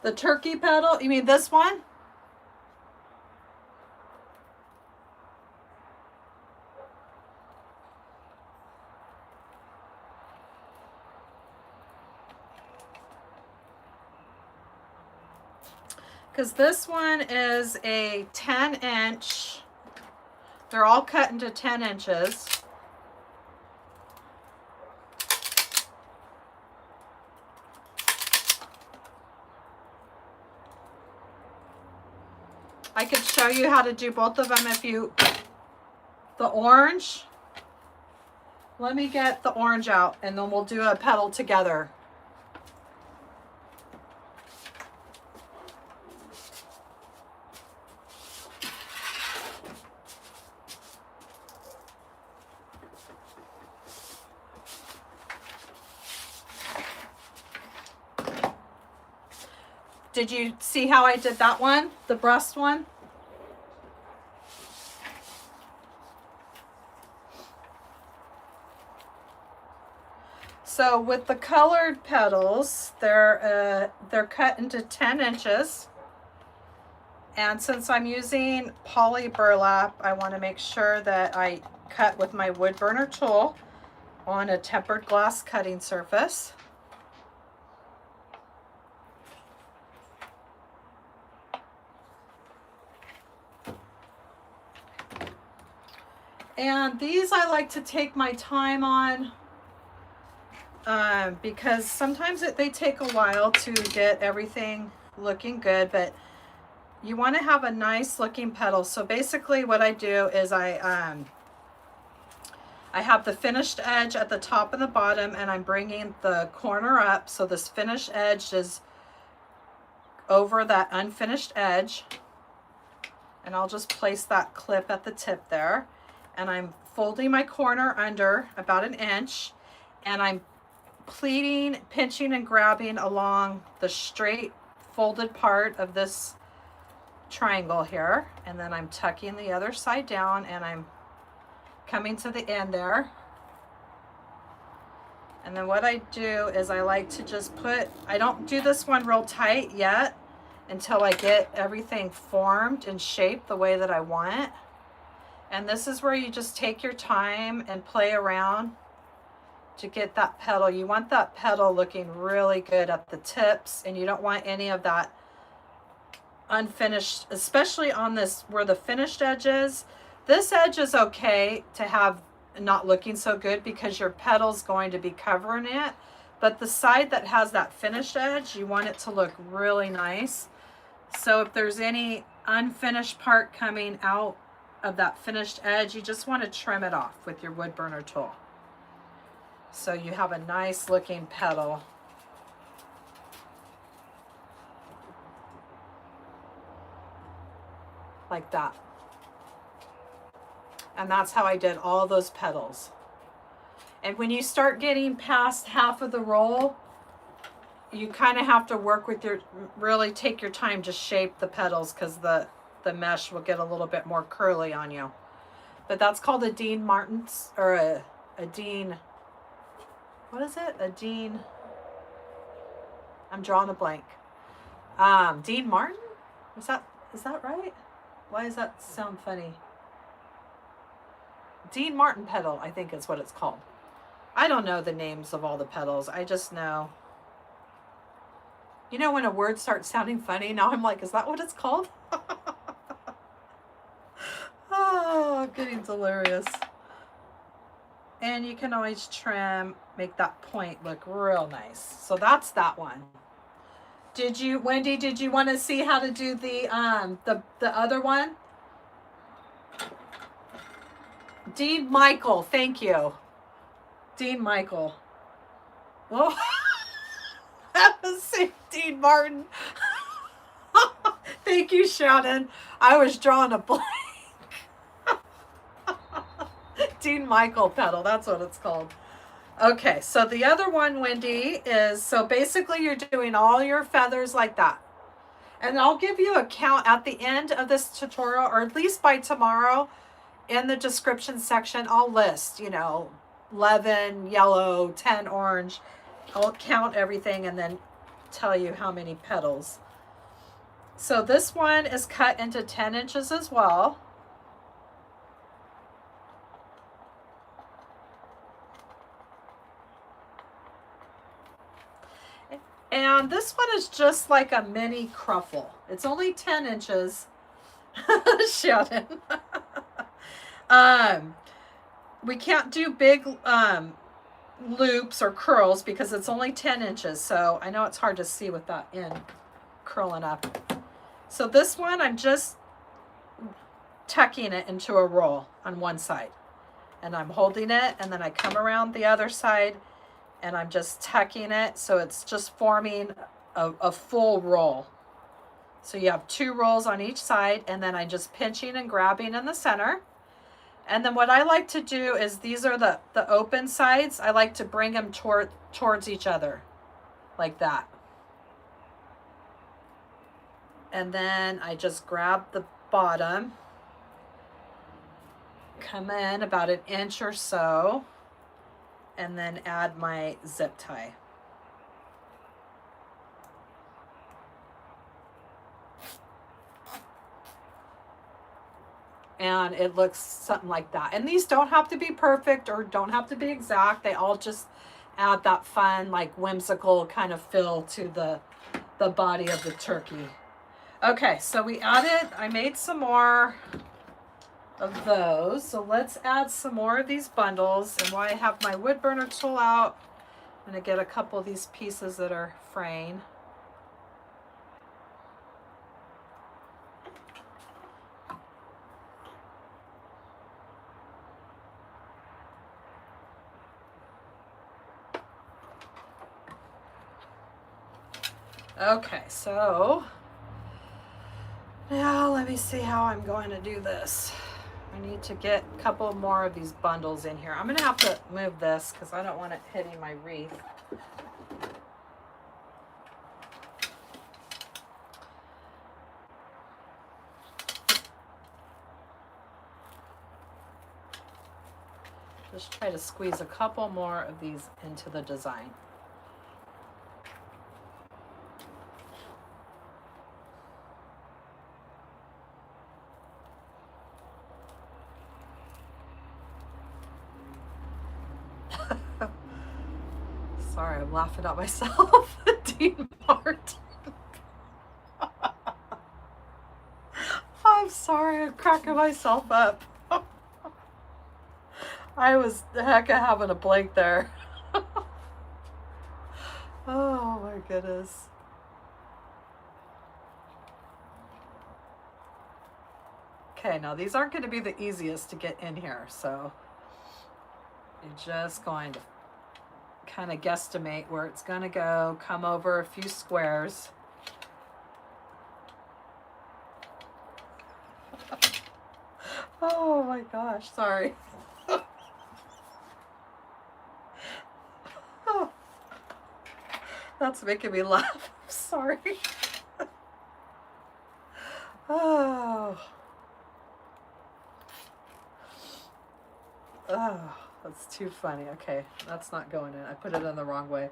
Speaker 1: The turkey petal, you mean this one? Because this one is a 10-inch. They're all cut into 10 inches. I could show you how to do both of them if you, the orange. Let me get the orange out and then we'll do a petal together. Did you see how I did that one? The breast one? So with the colored petals, they're cut into 10 inches. And since I'm using poly burlap, I want to make sure that I cut with my wood burner tool on a tempered glass cutting surface. And these I like to take my time on because sometimes they take a while to get everything looking good, but you want to have a nice looking petal. So basically what I do is I have the finished edge at the top and the bottom, and I'm bringing the corner up. So this finished edge is over that unfinished edge. And I'll just place that clip at the tip there. And I'm folding my corner under about 1 inch, and I'm pleating, pinching, and grabbing along the straight folded part of this triangle here. And then I'm tucking the other side down, and I'm coming to the end there. And then what I do is I like to just put, I don't do this one real tight yet until I get everything formed and shaped the way that I want it. And this is where you just take your time and play around to get that petal. You want that petal looking really good at the tips, and you don't want any of that unfinished, especially on this where the finished edge is. This edge is okay to have not looking so good because your petal's going to be covering it. But the side that has that finished edge, you want it to look really nice. So if there's any unfinished part coming out of that finished edge, you just want to trim it off with your wood burner tool. So you have a nice looking petal. Like that. And that's how I did all those petals. And when you start getting past half of the roll, you kind of have to work with your, really take your time to shape the petals, because the mesh will get a little bit more curly on you. But that's called a Dean Martin's, or a Dean, what is it? A Dean, I'm drawing a blank. Dean Martin? Is that right? Why does that sound funny? Dean Martin petal, I think is what it's called. I don't know the names of all the petals. I just know. You know when a word starts sounding funny, now I'm like, is that what it's called? Oh, getting delirious. And you can always trim, make that point look real nice. So that's that one. Did you, Wendy, did you want to see how to do the other one? Dean Michael, thank you. Dean Michael. Oh, that was Dean Martin. Thank you, Shannon. I was drawing a blank. Dean Michael petal, that's what it's called. Okay, so the other one, Wendy, is, so basically you're doing all your feathers like that. And I'll give you a count at the end of this tutorial, or at least by tomorrow. In the description section, I'll list, 11 yellow, 10 orange. I'll count everything and then tell you how many petals So this one is cut into 10 inches as well. And this one is just like a mini cruffle. It's only 10 inches. Shannon. We can't do big loops or curls because it's only 10 inches. So I know it's hard to see with that end curling up. So this one, I'm just tucking it into a roll on one side. And I'm holding it, and then I come around the other side, and I'm just tucking it. So it's just forming a full roll. So you have 2 rolls on each side, and then I'm just pinching and grabbing in the center. And then what I like to do is, these are the open sides. I like to bring them towards each other like that. And then I just grab the bottom, come in about 1 inch or so, and then add my zip tie. And it looks something like that. And these don't have to be perfect or don't have to be exact. They all just add that fun, like whimsical kind of feel to the body of the turkey. Okay, so we added, I made some more of those. So let's add some more of these bundles. And while I have my wood burner tool out, I'm gonna get a couple of these pieces that are fraying. Okay, so now let me see how I'm going to do this. I need to get a couple more of these bundles in here. I'm going to have to move this because I don't want it hitting my wreath. Just try to squeeze a couple more of these into the design. Sorry, I'm laughing at myself. Dean Martin. I'm sorry, I'm cracking myself up. I was the heck of having a blank there. Oh my goodness. Okay, now these aren't going to be the easiest to get in here, so you're just going to kind of guesstimate where it's going to go, come over a few squares. Oh my gosh, sorry. Oh, that's making me laugh. Sorry. Oh. Oh, that's too funny. Okay, that's not going in. I put it in the wrong way.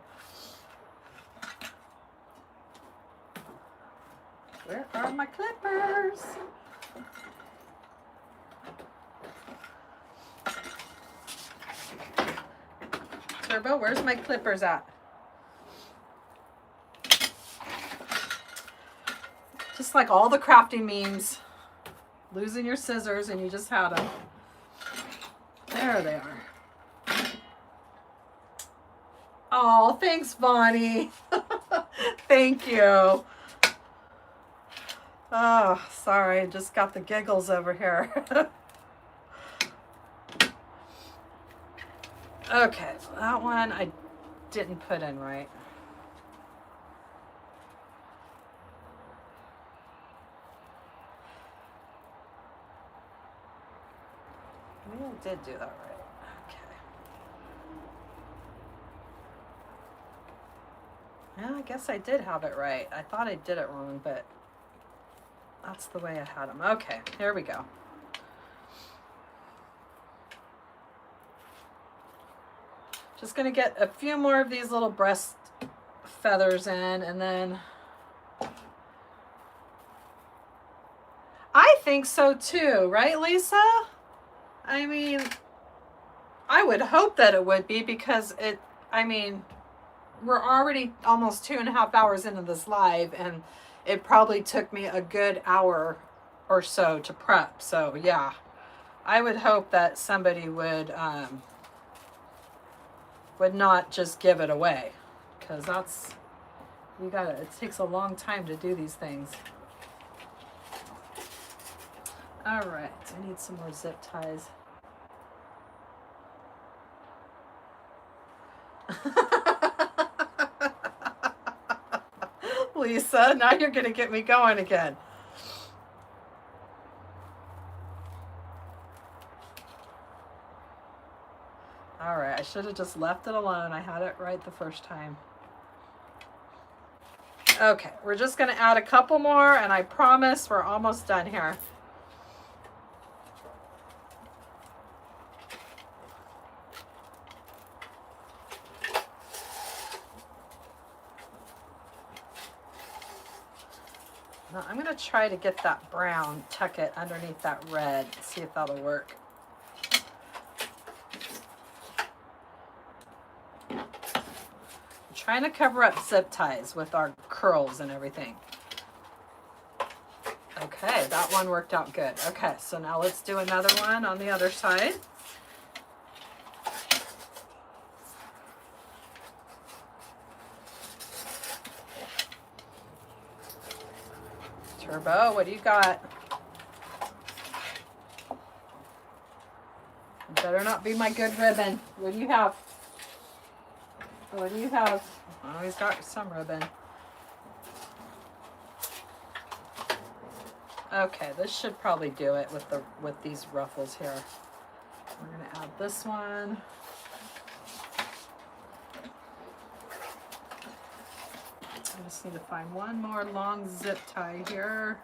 Speaker 1: Where are my clippers? Turbo, where's my clippers at? Just like all the crafting memes. Losing your scissors and you just had them. There they are. Oh, thanks, Bonnie. Thank you. Oh, sorry. I just got the giggles over here. Okay, so that one I didn't put in right. Maybe I did do that right. Okay. Yeah, I guess I did have it right. I thought I did it wrong, but that's the way I had them. Okay, here we go. Just gonna get a few more of these little breast feathers in, and then think so too, right, Lisa? I mean, I would hope that it would be, because I mean, we're already almost 2.5 hours into this live, and it probably took me a good hour or so to prep. So yeah, I would hope that somebody would not just give it away, because it takes a long time to do these things. All right, I need some more zip ties. Lisa, now you're gonna get me going again. All right, I should have just left it alone. I had it right the first time. Okay, we're just gonna add a couple more, and I promise we're almost done here. Now I'm gonna try to get that brown, tuck it underneath that red, see if that'll work. I'm trying to cover up zip ties with our curls and everything. Okay, that one worked out good. Okay, so now let's do another one on the other side. Turbo, what do you got? It better not be my good ribbon. What do you have? What do you have? Oh, he's got some ribbon. Okay, this should probably do it with these ruffles here. We're gonna add this one. I just need to find one more long zip tie here.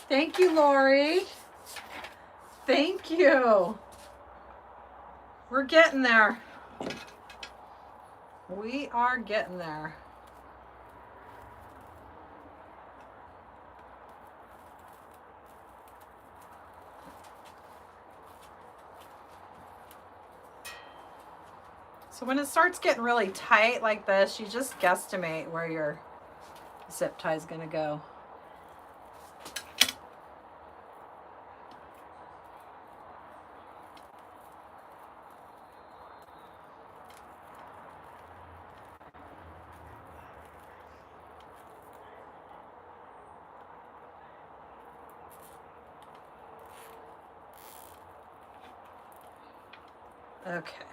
Speaker 1: Thank you, Lori. Thank you. We're getting there. We are getting there. So when it starts getting really tight like this, you just guesstimate where your zip tie is going to go. Okay.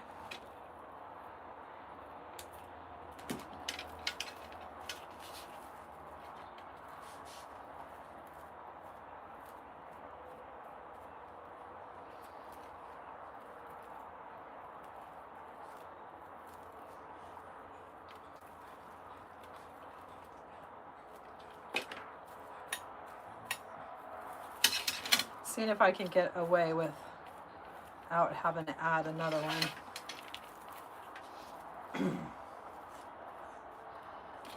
Speaker 1: Seeing if I can get away without having to add another one.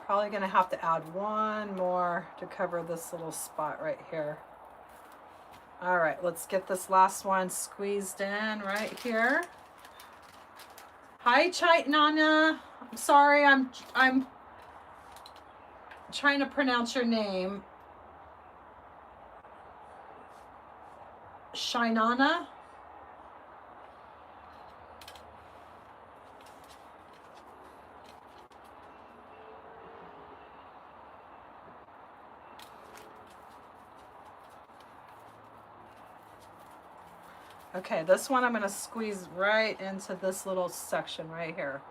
Speaker 1: Probably gonna have to add one more to cover this little spot right here. All right, let's get this last one squeezed in right here. Hi, Chaitanya. I'm sorry, I'm trying to pronounce your name. Shinana? Okay, this one I'm going to squeeze right into this little section right here.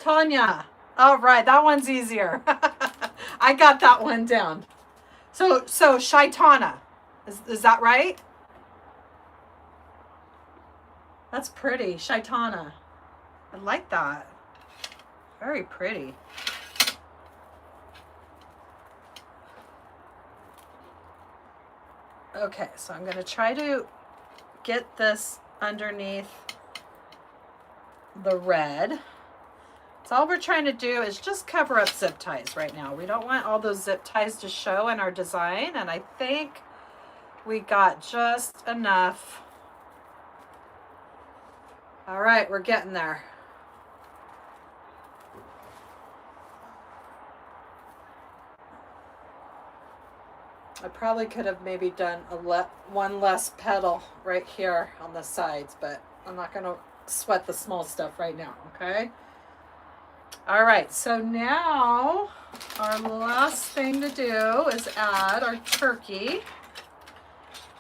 Speaker 1: Tanya. All right, that one's easier. I got that one down. So Shaitana. Is that right? That's pretty. Shaitana. I like that. Very pretty. Okay, so I'm going to try to get this underneath the red. So all we're trying to do is just cover up zip ties right now. We don't want all those zip ties to show in our design, and I think we got just enough. All right, we're getting there. I probably could have maybe done one less petal right here on the sides, but I'm not going to sweat the small stuff right now, okay? All right, so now our last thing to do is add our turkey.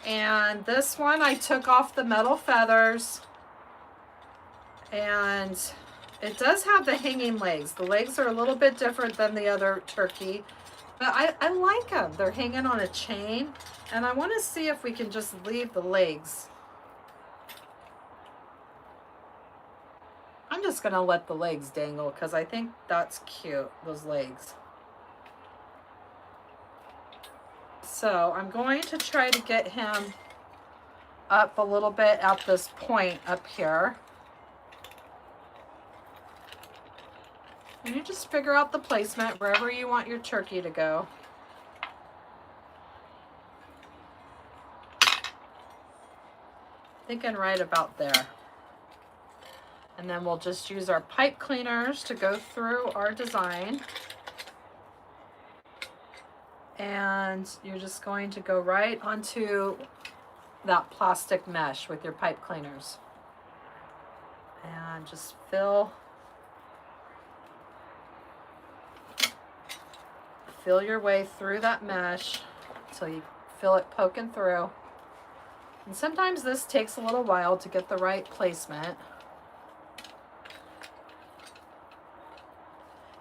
Speaker 1: And this one I took off the metal feathers, and it does have the hanging legs. The legs are a little bit different than the other turkey, but I like them. They're hanging on a chain, and I want to see if we can just leave the legs. I'm just going to let the legs dangle because I think that's cute, those legs. So I'm going to try to get him up a little bit at this point up here. And you just figure out the placement wherever you want your turkey to go. Thinking right about there. And then we'll just use our pipe cleaners to go through our design. And you're just going to go right onto that plastic mesh with your pipe cleaners. And just fill your way through that mesh until you feel it poking through. And sometimes this takes a little while to get the right placement.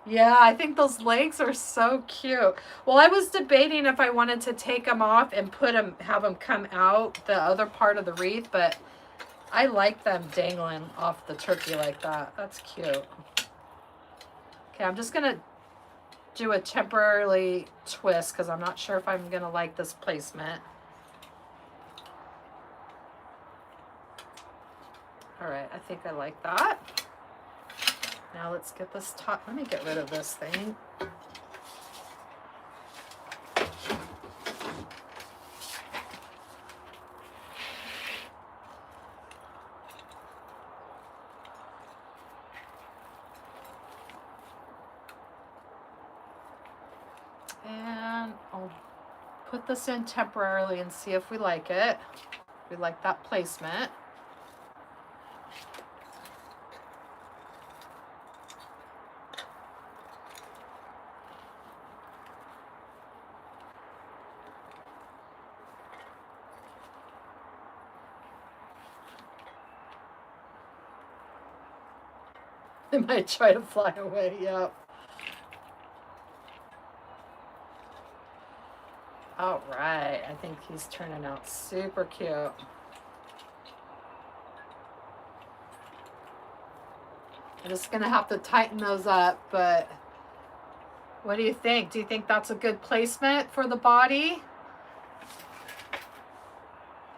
Speaker 1: Yeah, I think those legs are so cute. Well, I was debating if I wanted to take them off and have them come out the other part of the wreath, but I like them dangling off the turkey like that. That's cute. Okay, I'm just gonna do a temporarily twist because I'm not sure if I'm gonna like this placement. All right, I think I like that. Now let's get this top. Let me get rid of this thing. And I'll put this in temporarily and see if we like it. If we like that placement. They might try to fly away, yep. All right, I think he's turning out super cute. I'm just gonna have to tighten those up, but what do you think? Do you think that's a good placement for the body?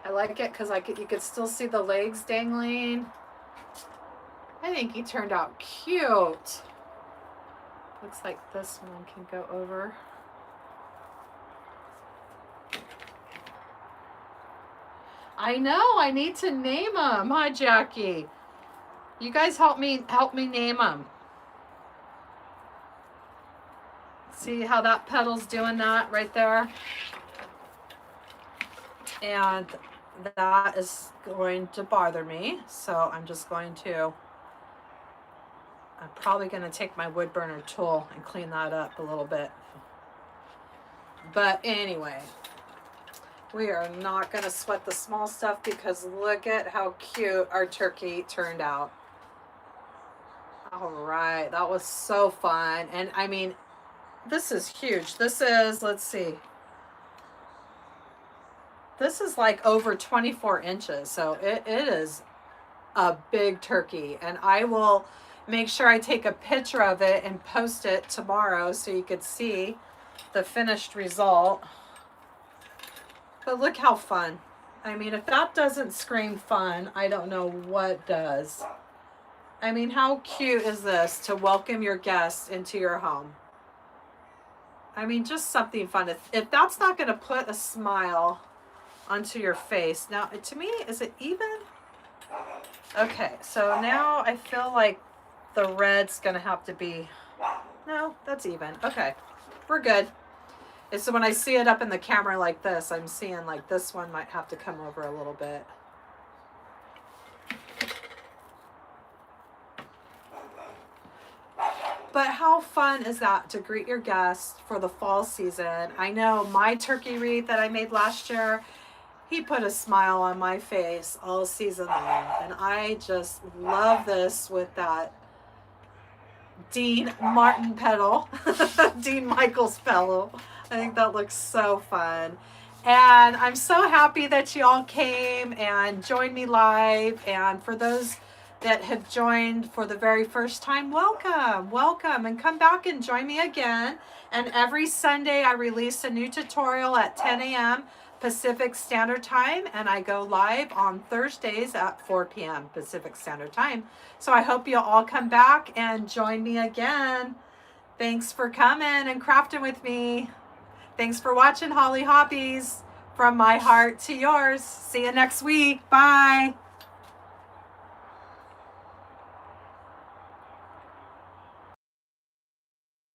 Speaker 1: I like it because you could still see the legs dangling. I think he turned out cute. Looks like this one can go over. I know, I need to name them. Hi, Jackie. You guys help me name them. See how that petal's doing that right there? And that is going to bother me. So I'm just going to, I'm probably going to take my wood burner tool and clean that up a little bit. But anyway, we are not going to sweat the small stuff because look at how cute our turkey turned out. All right, that was so fun. And I mean, this is huge. This is, let's see, this is like over 24 inches. So it is a big turkey. And I will make sure I take a picture of it and post it tomorrow so you could see the finished result. But look how fun. I mean, if that doesn't scream fun, I don't know what does. I mean, how cute is this to welcome your guests into your home? I mean, just something fun. If that's not going to put a smile onto your face. Now, to me, is it even? Okay, so now I feel like the red's going to have to be, no, that's even. Okay, we're good. It's so when I see it up in the camera like this, I'm seeing like this one might have to come over a little bit. But how fun is that to greet your guests for the fall season? I know my turkey wreath that I made last year, he put a smile on my face all season long. And I just love this with that Dean Martin petal, Dean Michael's petal. I think that looks so fun. And I'm so happy that you all came and joined me live. And for those that have joined for the very first time, welcome, welcome, and come back and join me again. And every Sunday I release a new tutorial at 10 a.m. Pacific Standard Time, and I go live on Thursdays at 4 p.m. Pacific Standard Time. So I hope you'll all come back and join me again. Thanks for coming and crafting with me. Thanks for watching Hollie Hobbies. From my heart to yours. See you next week. Bye.